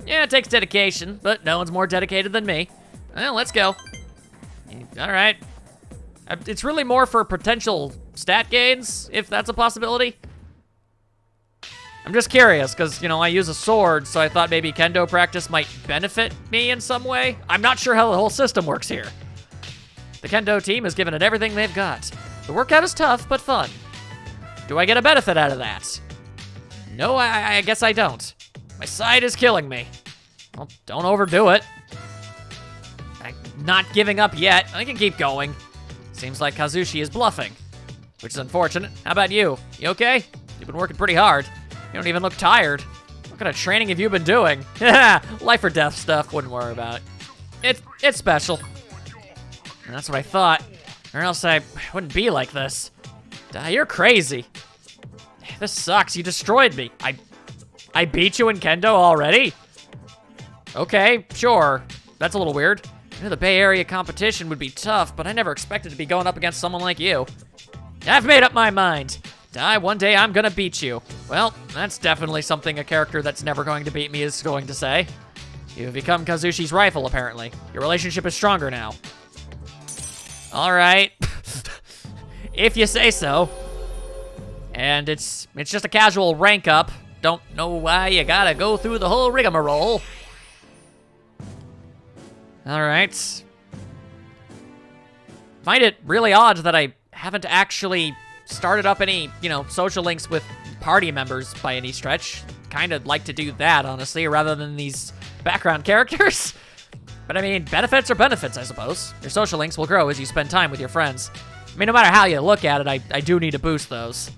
Yeah, it takes dedication, but no one's more dedicated than me. Well, let's go. All right. It's really more for potential stat gains, if that's a possibility. I'm just curious, because, you know, I use a sword, so I thought maybe kendo practice might benefit me in some way. I'm not sure how the whole system works here. The kendo team has given it everything they've got. The workout is tough, but fun. Do I get a benefit out of that? No, I guess I don't. My side is killing me. Well, don't overdo it. I'm not giving up yet. I can keep going. Seems like Kazushi is bluffing, which is unfortunate. How about you? You okay? You've been working pretty hard. You don't even look tired. What kind of training have you been doing? Life or death stuff, wouldn't worry about it. It's special. And that's what I thought. Or else I wouldn't be like this. You're crazy. This sucks. You destroyed me. I beat you in kendo already? Okay, sure. That's a little weird. I knew the Bay Area competition would be tough, but I never expected to be going up against someone like you. I've made up my mind. One day I'm gonna beat you. Well, that's definitely something a character that's never going to beat me is going to say. You've become Kazushi's rival, apparently. Your relationship is stronger now. All right. If you say so. And it's just a casual rank up. Don't know why you gotta go through the whole rigmarole. All right. Find it really odd that I haven't actually started up any, social links with party members by any stretch. Kind of like to do that, honestly, rather than these background characters. But I mean, benefits are benefits, I suppose. Your social links will grow as you spend time with your friends. I mean, no matter how you look at it, I do need to boost those.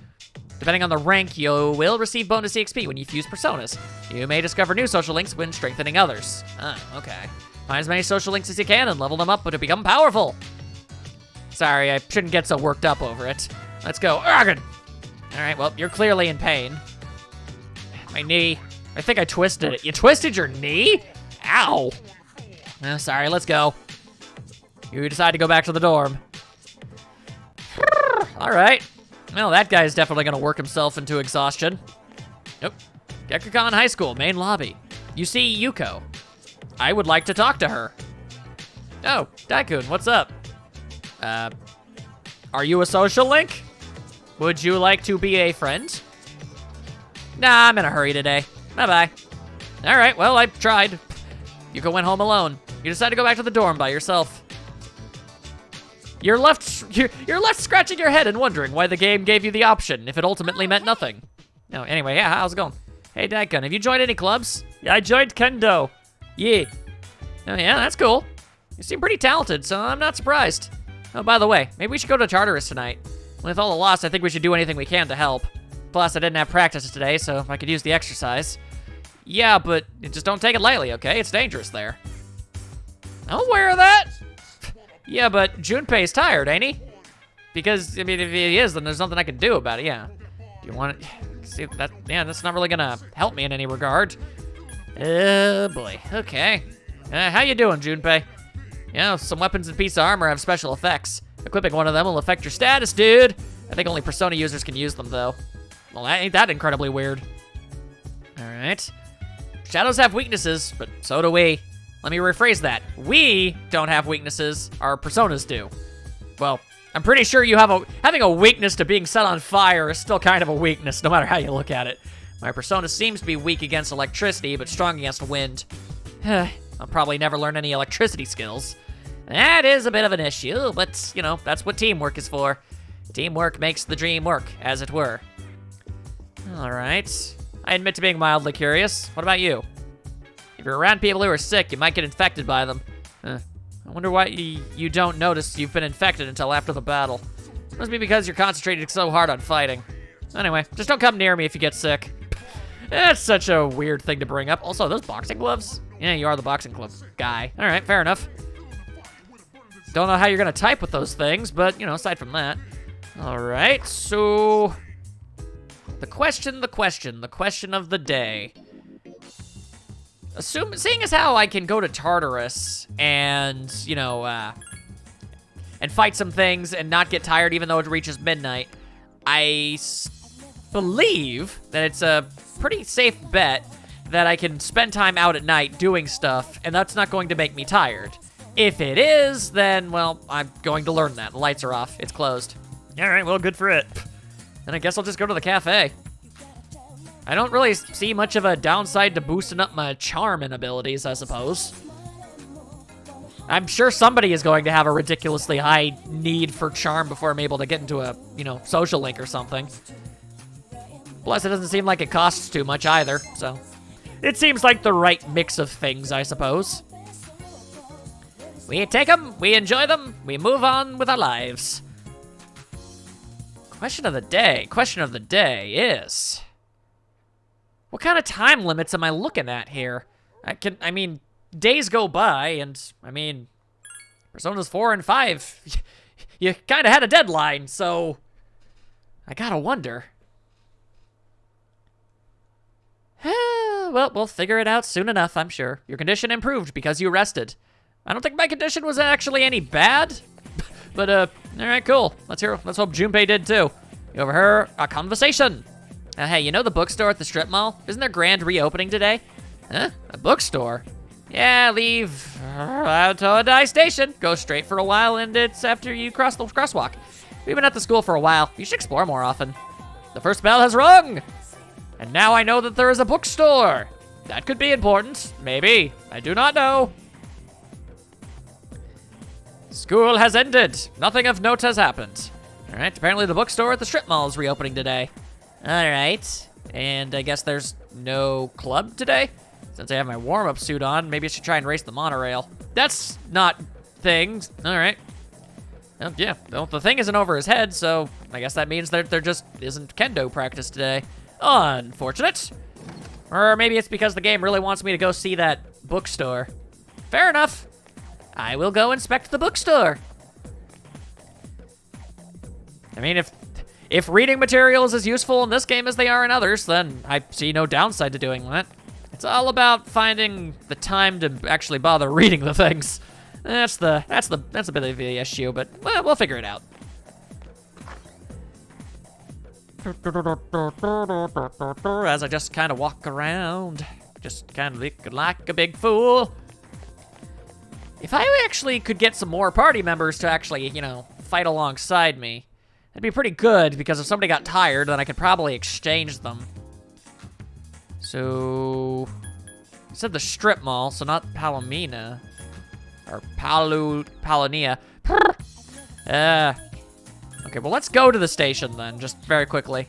Depending on the rank, you will receive bonus EXP when you fuse personas. You may discover new social links when strengthening others. Okay. Find as many social links as you can and level them up to become powerful. Sorry, I shouldn't get so worked up over it. Let's go. Argon! Alright, well, you're clearly in pain. My knee. I think I twisted it. You twisted your knee? Ow! Sorry, let's go. You decide to go back to the dorm. Alright. Well, that guy's definitely gonna work himself into exhaustion. Nope. Gekukon High School, main lobby. You see Yuko. I would like to talk to her. Oh, Daikun, what's up? Are you a social link? Would you like to be a friend? Nah, I'm in a hurry today. Bye-bye. All right, well, I tried. Yuko went home alone. You decided to go back to the dorm by yourself. You're left scratching your head and wondering why the game gave you the option if it ultimately meant nothing. No, anyway, yeah, how's it going? Hey, Daikun, have you joined any clubs? Yeah, I joined Kendo. Yeah. Oh, yeah, that's cool. You seem pretty talented, so I'm not surprised. Oh, by the way, maybe we should go to Tartarus tonight. With all the loss, I think we should do anything we can to help. Plus, I didn't have practice today, so I could use the exercise. Yeah, but just don't take it lightly, okay? It's dangerous there. I'm aware of that. Yeah, but Junpei's tired, ain't he? Because, I mean, if he is, then there's nothing I can do about it, yeah. Do you want to see that? Yeah, that's not really gonna help me in any regard. Oh, boy. Okay. How you doing, Junpei? Yeah, some weapons and piece of armor have special effects. Equipping one of them will affect your status, dude. I think only Persona users can use them, though. Well, ain't that incredibly weird. All right. Shadows have weaknesses, but so do we. Let me rephrase that. We don't have weaknesses. Our personas do. Well, I'm pretty sure having a weakness to being set on fire is still kind of a weakness, no matter how you look at it. My persona seems to be weak against electricity, but strong against wind. I'll probably never learn any electricity skills. That is a bit of an issue, but, you know, that's what teamwork is for. Teamwork makes the dream work, as it were. All right. I admit to being mildly curious. What about you? If you're around people who are sick, you might get infected by them. I wonder why you don't notice you've been infected until after the battle. Must be because you're concentrated so hard on fighting. Anyway, just don't come near me if you get sick. That's such a weird thing to bring up. Also, those boxing gloves? Yeah, you are the boxing glove guy. All right, fair enough. Don't know how you're gonna type with those things, but, you know, aside from that. All right, so... The question of the day. Seeing as how I can go to Tartarus and, you know, and fight some things and not get tired even though it reaches midnight, I believe that it's a pretty safe bet that I can spend time out at night doing stuff, and that's not going to make me tired. If it is, then, well, I'm going to learn that. The lights are off. It's closed. All right, well, good for it. Then I guess I'll just go to the cafe. I don't really see much of a downside to boosting up my charming abilities, I suppose. I'm sure somebody is going to have a ridiculously high need for charm before I'm able to get into a, you know, social link or something. Plus, it doesn't seem like it costs too much either, so... It seems like the right mix of things, I suppose. We take them, we enjoy them, we move on with our lives. Question of the day is... What kind of time limits am I looking at here? I mean, days go by, and, I mean, Personas 4 and 5, you kind of had a deadline, so I gotta wonder. Well, we'll figure it out soon enough, I'm sure. Your condition improved because you rested. I don't think my condition was actually any bad, but, all right, cool. Let's hope Junpei did, too. You overheard a conversation. Hey, you know the bookstore at the strip mall? Isn't there grand reopening today? Huh? A bookstore? Yeah, leave Todai Station. Go straight for a while, and it's after you cross the crosswalk. We've been at the school for a while. You should explore more often. The first bell has rung! And now I know that there is a bookstore. That could be important. Maybe. I do not know. School has ended. Nothing of note has happened. All right, apparently the bookstore at the strip mall is reopening today. All right, and I guess there's no club today? Since I have my warm-up suit on, maybe I should try and race the monorail. That's not things. All right. Well, yeah, well, the thing isn't over his head, so I guess that means that there just isn't kendo practice today. Unfortunate. Or maybe it's because the game really wants me to go see that bookstore. Fair enough. I will go inspect the bookstore. I mean, if reading material is as useful in this game as they are in others, then I see no downside to doing that. It's all about finding the time to actually bother reading the things. That's a bit of the issue, but well, we'll figure it out. As I just kind of walk around, just kind of look like a big fool. If I actually could get some more party members to actually, you know, fight alongside me, that'd be pretty good, because if somebody got tired, then I could probably exchange them. So... I said the strip mall, so not Palomina. Or Palonia. Okay, well, let's go to the station then, just very quickly.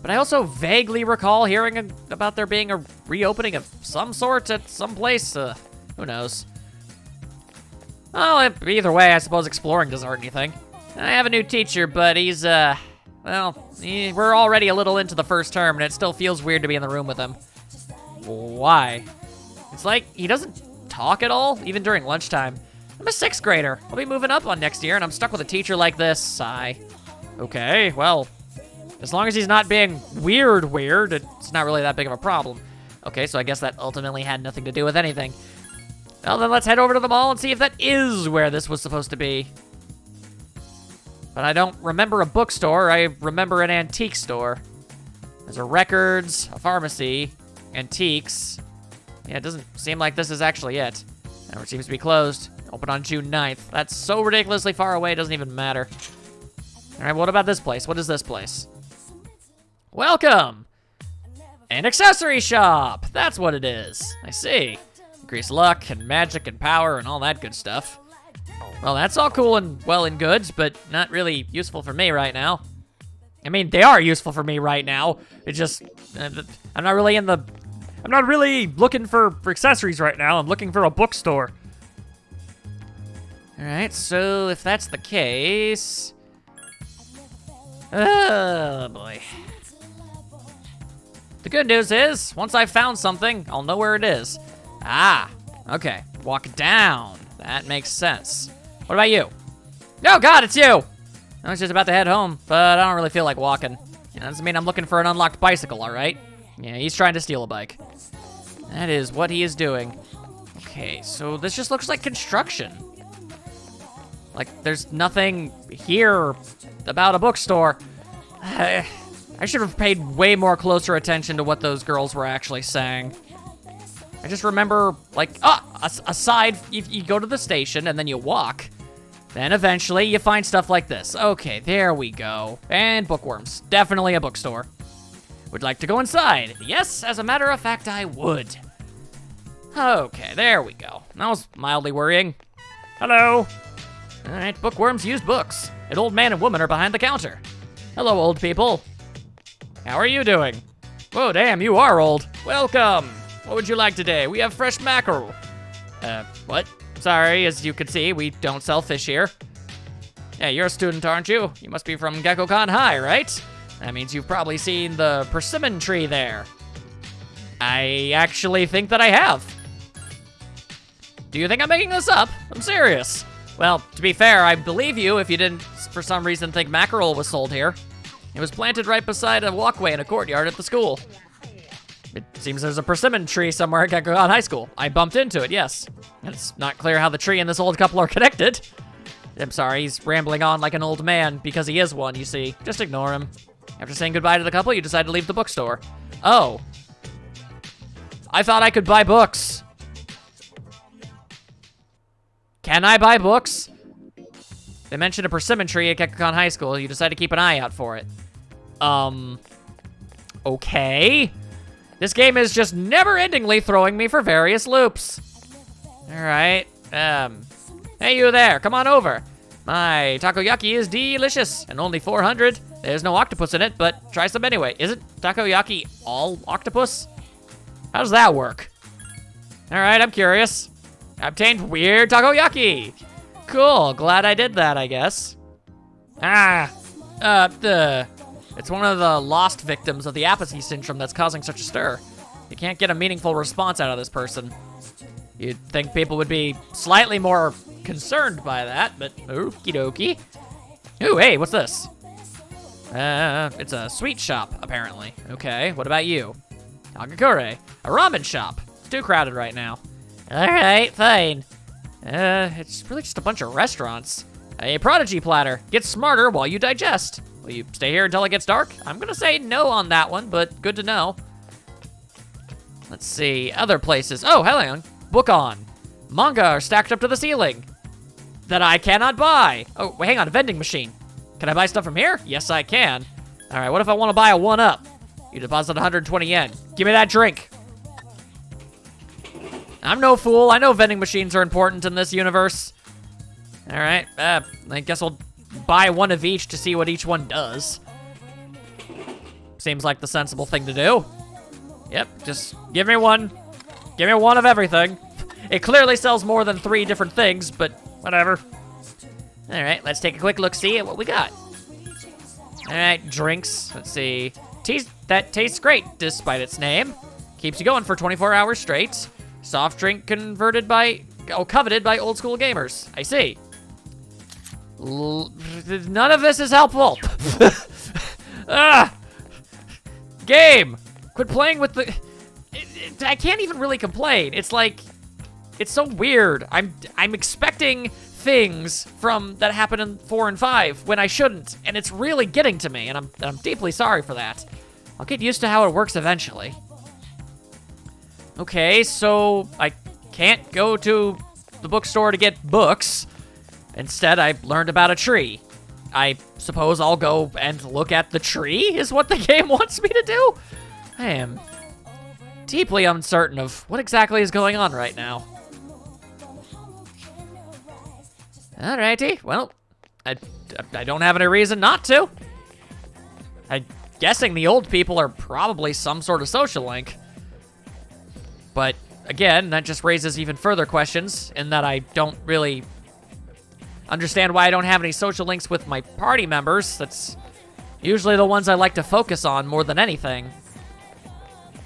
But I also vaguely recall hearing about there being a reopening of some sort at some place. Who knows? Well, either way, I suppose exploring doesn't hurt anything. I have a new teacher, but he's, well, we're already a little into the first term, and it still feels weird to be in the room with him. Why? It's like he doesn't talk at all, even during lunchtime. I'm a 6th grader. I'll be moving up on next year, and I'm stuck with a teacher like this. Sigh. Okay, well, as long as he's not being weird, it's not really that big of a problem. Okay, so I guess that ultimately had nothing to do with anything. Well, then let's head over to the mall and see if that is where this was supposed to be. But I don't remember a bookstore, I remember an antique store. There's a records, a pharmacy, antiques. Yeah, it doesn't seem like this is actually it. Now it seems to be closed. Open on June 9th. That's so ridiculously far away, it doesn't even matter. All right, what about this place? What is this place? Welcome! An accessory shop! That's what it is. I see. Increase luck and magic and power and all that good stuff. Well, that's all cool and well and good, but not really useful for me right now. I mean, they are useful for me right now. It just, I'm not really looking for accessories right now. I'm looking for a bookstore. All right, so if that's the case, oh boy. The good news is, once I've found something, I'll know where it is. Ah, okay, walk down. That makes sense. What about you? Oh God, it's you! I was just about to head home, but I don't really feel like walking. That doesn't mean I'm looking for an unlocked bicycle, all right? Yeah, he's trying to steal a bike. That is what he is doing. Okay, so this just looks like construction. Like, there's nothing here about a bookstore. I should have paid way more closer attention to what those girls were actually saying. I just remember, like, aside, you go to the station and then you walk. Then eventually you find stuff like this. Okay, there we go. And bookworms. Definitely a bookstore. Would like to go inside? Yes, as a matter of fact, I would. Okay, there we go. That was mildly worrying. Hello. All right, bookworms use books. An old man and woman are behind the counter. Hello, old people. How are you doing? Whoa, damn, you are old. Welcome. What would you like today? We have fresh mackerel. What? Sorry, as you can see, we don't sell fish here. Yeah, you're a student, aren't you? You must be from Gekkoukan High, right? That means you've probably seen the persimmon tree there. I actually think that I have. Do you think I'm making this up? I'm serious. Well, to be fair, I believe you if you didn't, for some reason, think mackerel was sold here. It was planted right beside a walkway in a courtyard at the school. It seems there's a persimmon tree somewhere at Gekkoukan High School. I bumped into it, yes. And it's not clear how the tree and this old couple are connected. I'm sorry, he's rambling on like an old man because he is one, you see. Just ignore him. After saying goodbye to the couple, you decide to leave the bookstore. Oh. I thought I could buy books. Can I buy books? They mentioned a persimmon tree at Gekkoukan High School. You decide to keep an eye out for it. Okay. This game is just never-endingly throwing me for various loops. All right. Hey, you there. Come on over. My takoyaki is delicious and only 400. There's no octopus in it, but try some anyway. Isn't takoyaki all octopus? How does that work? All right, I'm curious. I obtained weird takoyaki. Cool, glad I did that, I guess. It's one of the lost victims of the apathy syndrome that's causing such a stir. You can't get a meaningful response out of this person. You'd think people would be slightly more concerned by that, but okie dokie. Ooh, hey, what's this? It's a sweet shop, apparently. Okay, what about you? Agakure, a ramen shop. It's too crowded right now. All right, fine. It's really just a bunch of restaurants. A prodigy platter. Get smarter while you digest. Will you stay here until it gets dark? I'm gonna say no on that one, but good to know. Let's see, other places. Oh, hello, Book On. Manga are stacked up to the ceiling that I cannot buy. Oh, wait, hang on, a vending machine. Can I buy stuff from here? Yes, I can. All right, what if I want to buy a 1-up? You deposit 120 yen. Give me that drink. I'm no fool. I know vending machines are important in this universe. All right, I guess I'll buy one of each to see what each one does. Seems like the sensible thing to do. Yep, just give me one. Give me one of everything. It clearly sells more than 3 different things, but whatever. All right, let's take a quick look-see at what we got. All right, drinks. Let's see. That tastes great, despite its name. Keeps you going for 24 hours straight. Soft drink coveted by old school gamers. I see. None of this is helpful. Game, quit playing with the. I can't even really complain. It's like, it's so weird. I'm expecting things from that happen in 4 and 5 when I shouldn't, and it's really getting to me, and I'm deeply sorry for that. I'll get used to how it works eventually. Okay, so I can't go to the bookstore to get books. Instead, I learned about a tree. I suppose I'll go and look at the tree, is what the game wants me to do? I am deeply uncertain of what exactly is going on right now. Alrighty, well, I don't have any reason not to. I'm guessing the old people are probably some sort of social link. But again, that just raises even further questions in that I don't really understand why I don't have any social links with my party members. That's usually the ones I like to focus on more than anything.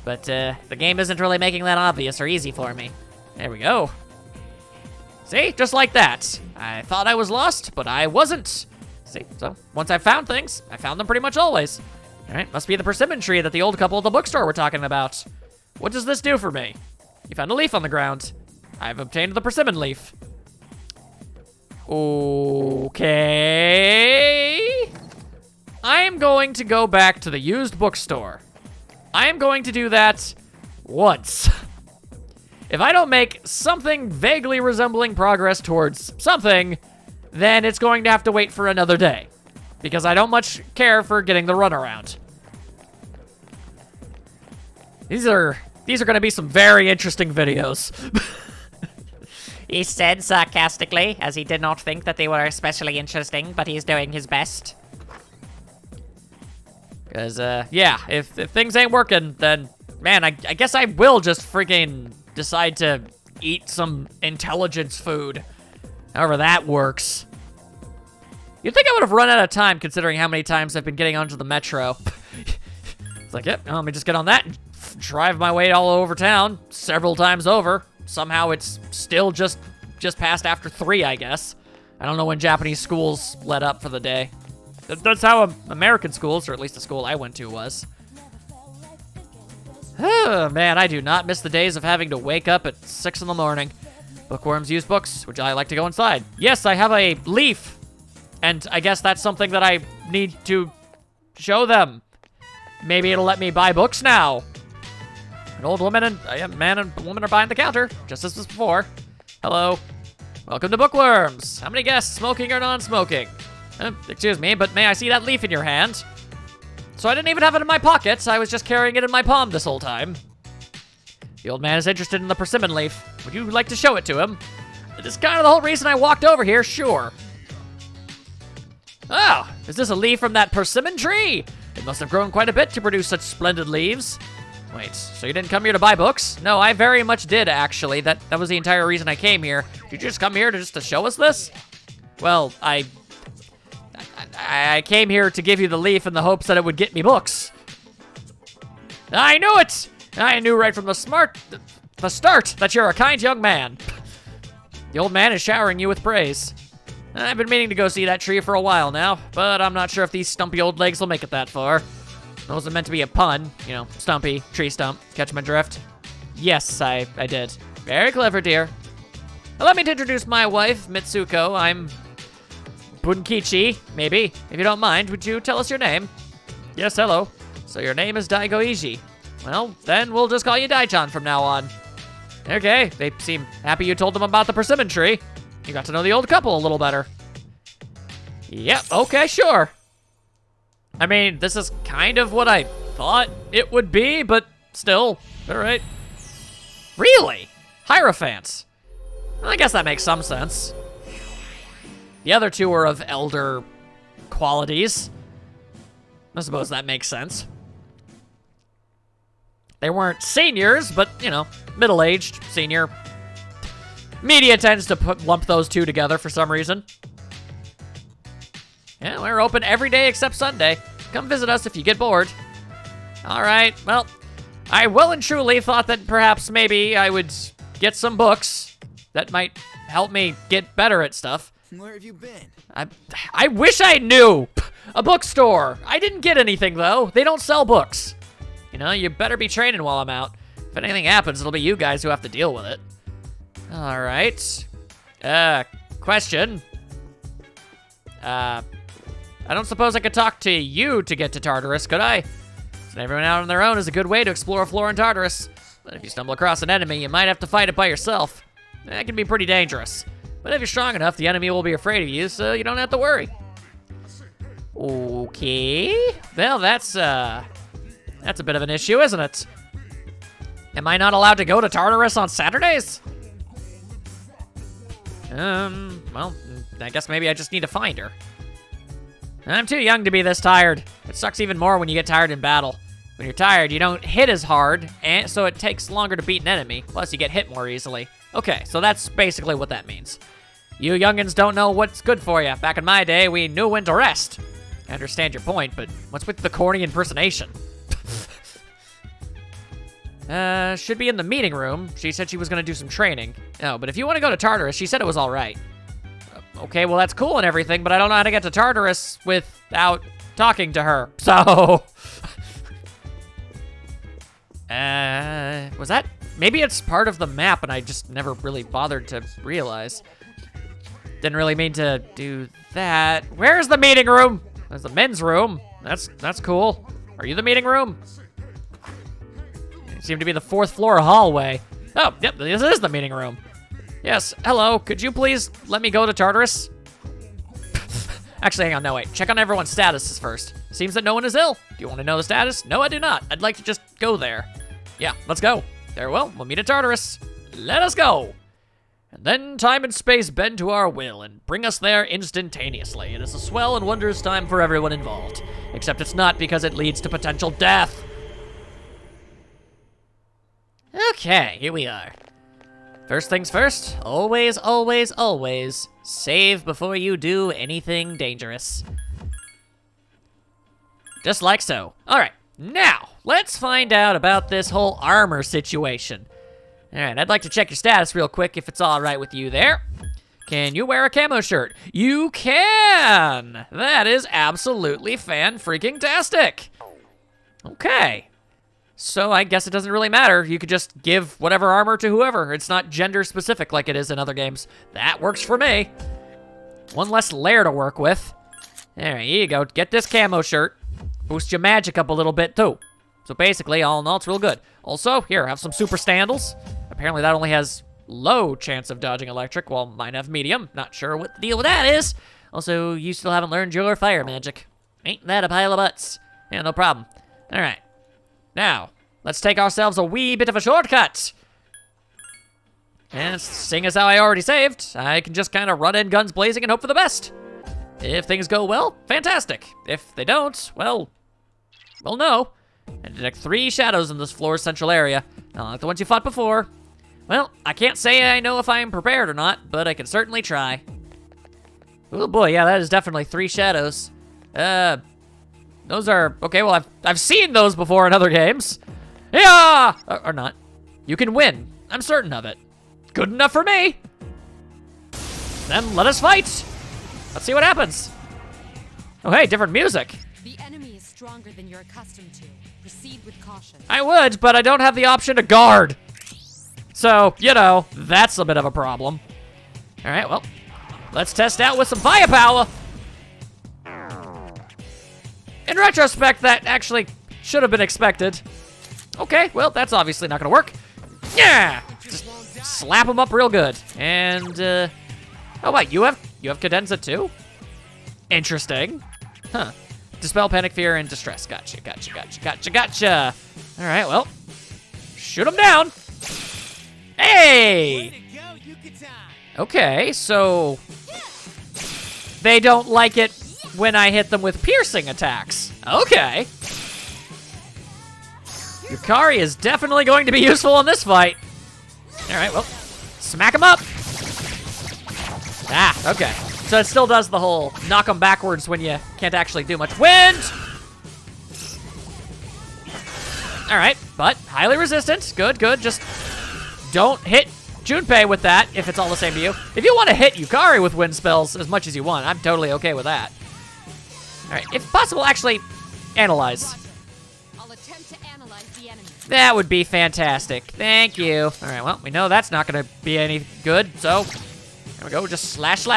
But the game isn't really making that obvious or easy for me. There we go. See, just like that. I thought I was lost, but I wasn't. See, so once I found things, I found them pretty much always. All right, must be the persimmon tree that the old couple at the bookstore were talking about. What does this do for me? You found a leaf on the ground. I've obtained the persimmon leaf. Okay. I am going to go back to the used bookstore. I am going to do that once. If I don't make something vaguely resembling progress towards something, then it's going to have to wait for another day. Because I don't much care for getting the runaround. These are going to be some very interesting videos. He said sarcastically, as he did not think that they were especially interesting, but he's doing his best. Because, yeah, if things ain't working, then, man, I guess I will just freaking decide to eat some intelligence food. However that works. You'd think I would have run out of time considering how many times I've been getting onto the metro. It's like, yep, let me just get on that and drive my way all over town several times over. Somehow it's still just past after 3, I guess. I don't know when Japanese schools let up for the day. That's how American schools, or at least the school I went to, was. Oh, man, I do not miss the days of having to wake up at 6 in the morning. Bookworms use books. Would I like to go inside? Yes, I have a leaf. And I guess that's something that I need to show them. Maybe it'll let me buy books now. An old woman and a man and woman are behind the counter, just as before. Hello. Welcome to Bookworms. How many guests, smoking or non-smoking? Excuse me, but may I see that leaf in your hand? So I didn't even have it in my pocket. I was just carrying it in my palm this whole time. The old man is interested in the persimmon leaf. Would you like to show it to him? It is kind of the whole reason I walked over here, sure. Oh, is this a leaf from that persimmon tree? It must have grown quite a bit to produce such splendid leaves. Wait, so you didn't come here to buy books? No, I very much did, actually. That was the entire reason I came here. Did you just come here to show us this? Well, I came here to give you the leaf in the hopes that it would get me books. I knew it! I knew right from the start that you're a kind young man. The old man is showering you with praise. I've been meaning to go see that tree for a while now, but I'm not sure if these stumpy old legs will make it that far. It wasn't meant to be a pun, you know, stumpy, tree stump, catch my drift. Yes, I did. Very clever, dear. Allow me to introduce my wife, Mitsuko. I'm Bunkichi, maybe. If you don't mind, would you tell us your name? Yes, hello. So your name is Daigo Iji. Well, then we'll just call you Daichan from now on. Okay, they seem happy you told them about the persimmon tree. You got to know the old couple a little better. Yep, okay, sure. I mean, this is kind of what I thought it would be, but still, all right. Really? Hierophants. Well, I guess that makes some sense. The other two are of elder qualities. I suppose that makes sense. They weren't seniors, but, you know, middle-aged, senior. Media tends to lump those two together for some reason. Yeah, we're open every day except Sunday. Come visit us if you get bored. All right, well, I well and truly thought that perhaps maybe I would get some books that might help me get better at stuff. Where have you been? I wish I knew. A bookstore. I didn't get anything, though. They don't sell books. You know, you better be training while I'm out. If anything happens, it'll be you guys who have to deal with it. All right. Question. I don't suppose I could talk to you to get to Tartarus, could I? So everyone out on their own is a good way to explore a floor in Tartarus. But if you stumble across an enemy, you might have to fight it by yourself. That can be pretty dangerous. But if you're strong enough, the enemy will be afraid of you, so you don't have to worry. Okay. Well, that's a bit of an issue, isn't it? Am I not allowed to go to Tartarus on Saturdays? Well, I guess maybe I just need to find her. I'm too young to be this tired. It sucks even more when you get tired in battle. When you're tired, you don't hit as hard, and so it takes longer to beat an enemy. Plus, you get hit more easily. Okay, so that's basically what that means. You youngins don't know what's good for you. Back in my day, we knew when to rest. I understand your point, but what's with the corny impersonation? Should be in the meeting room. She said she was gonna do some training. Oh, but if you want to go to Tartarus, she said it was all right. Okay, well that's cool and everything, but I don't know how to get to Tartarus without talking to her. So, was that? Maybe it's part of the map and I just never really bothered to realize. Didn't really mean to do that. Where's the meeting room? There's the men's room. That's cool. Are you the meeting room? You seem to be the 4th floor hallway. Oh, yep, this is the meeting room. Yes, hello, could you please let me go to Tartarus? Actually, hang on, no, wait. Check on everyone's statuses first. Seems that no one is ill. Do you want to know the status? No, I do not. I'd like to just go there. Yeah, let's go. Very well, we'll meet at Tartarus. Let us go. And then time and space bend to our will and bring us there instantaneously. It is a swell and wondrous time for everyone involved. Except it's not because it leads to potential death. Okay, here we are. First things first, always, always, always, save before you do anything dangerous. Just like so. All right, now, let's find out about this whole armor situation. All right, I'd like to check your status real quick if it's all right with you there. Can you wear a camo shirt? You can! That is absolutely fan-freaking-tastic. Okay. So I guess it doesn't really matter. You could just give whatever armor to whoever. It's not gender specific like it is in other games. That works for me. One less layer to work with. All right, here you go. Get this camo shirt. Boost your magic up a little bit too. So basically, all in all, it's real good. Also, here, have some super standals. Apparently that only has low chance of dodging electric, while mine have medium. Not sure what the deal with that is. Also, you still haven't learned your fire magic. Ain't that a pile of butts? Yeah, no problem. All right. Now, let's take ourselves a wee bit of a shortcut. And seeing as how I already saved, I can just kind of run in guns blazing and hope for the best. If things go well, fantastic. If they don't, well, no. I detect 3 shadows in this floor's central area, not like the ones you fought before. Well, I can't say I know if I am prepared or not, but I can certainly try. Oh boy, yeah, that is definitely 3 shadows. Those are, okay, well, I've seen those before in other games. Yeah! Or not. You can win. I'm certain of it. Good enough for me. Then let us fight. Let's see what happens. Oh, hey, different music. The enemy is stronger than you're accustomed to. Proceed with caution. I would, but I don't have the option to guard. So, you know, that's a bit of a problem. All right, well, let's test out with some firepower. In retrospect, that actually should have been expected. Okay, well, that's obviously not gonna work. Yeah! Just slap them up real good. And, oh wait, you have Cadenza too? Interesting. Huh. Dispel panic, fear, and distress. Gotcha. All right, well, shoot them down. Hey! Way to go, Yucatan. Okay, so they don't like it when I hit them with piercing attacks. Okay. Yukari is definitely going to be useful in this fight. All right, well, smack him up. Ah, okay. So it still does the whole knock them backwards when you can't actually do much. Wind! All right, but highly resistant. Good. Just don't hit Junpei with that if it's all the same to you. If you want to hit Yukari with wind spells as much as you want, I'm totally okay with that. All right, if possible, actually analyze. I'll attempt to analyze the enemy. That would be fantastic. Thank you. All right, well, we know that's not going to be any good, so there we go. Just slash.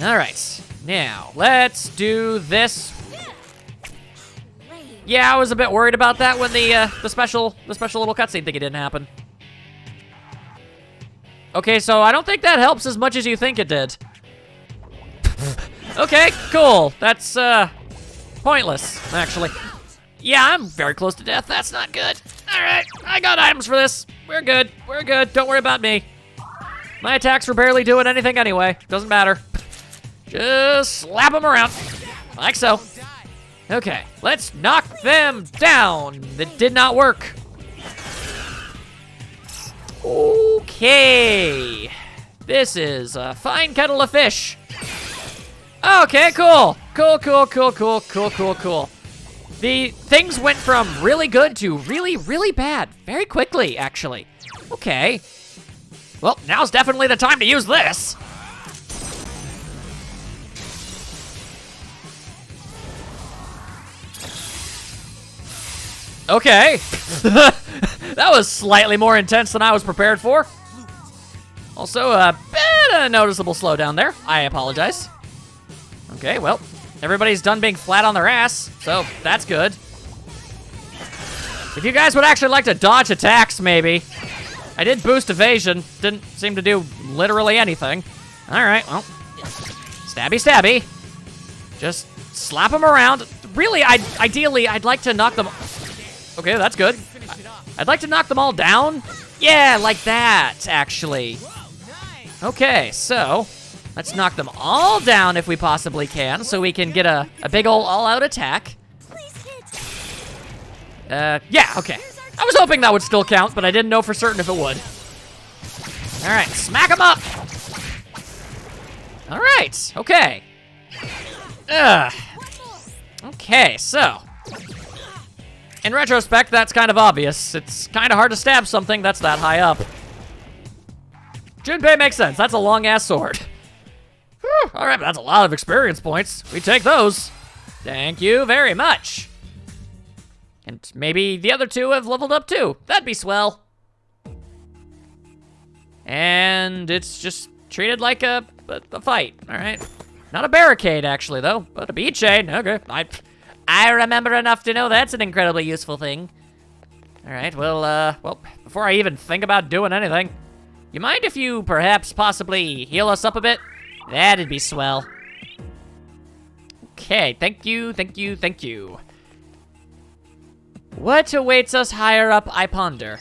All right, now let's do this. Yeah, I was a bit worried about that when the special little cutscene thingy didn't happen. Okay, so I don't think that helps as much as you think it did. Okay, cool. That's pointless, actually. Yeah, I'm very close to death. That's not good. All right, I got items for this. We're good. We're good. Don't worry about me. My attacks were barely doing anything anyway. Doesn't matter. Just slap them around. Like so. Okay, let's knock them down. That did not work. Okay. This is a fine kettle of fish. Okay, cool. Cool. The things went from really good to really, really bad very quickly, actually. Okay. Well, now's definitely the time to use this. Okay. That was slightly more intense than I was prepared for. Also, a bit of a noticeable slowdown there. I apologize. Okay, well, everybody's done being flat on their ass, so that's good. If you guys would actually like to dodge attacks, maybe. I did boost evasion. Didn't seem to do literally anything. All right, well, stabby. Just slap them around. Really, ideally, I'd like to knock them... Okay, that's good. I'd like to knock them all down. Yeah, like that, actually. Okay, so let's knock them all down if we possibly can, so we can get a big ol' all-out attack. Please hit. Yeah, okay. I was hoping that would still count, but I didn't know for certain if it would. All right, smack them up. All right, okay. Okay, so. In retrospect, that's kind of obvious. It's kind of hard to stab something that's that high up. Junpei makes sense. That's a long-ass sword. Whew, all right, but that's a lot of experience points. We take those. Thank you very much. And maybe the other two have leveled up too. That'd be swell. And it's just treated like a fight, all right? Not a barricade, actually, though, but a bead chain. Okay, I remember enough to know that's an incredibly useful thing. All right, well, before I even think about doing anything, you mind if you perhaps possibly heal us up a bit? That'd be swell. Okay, thank you. What awaits us higher up, I ponder?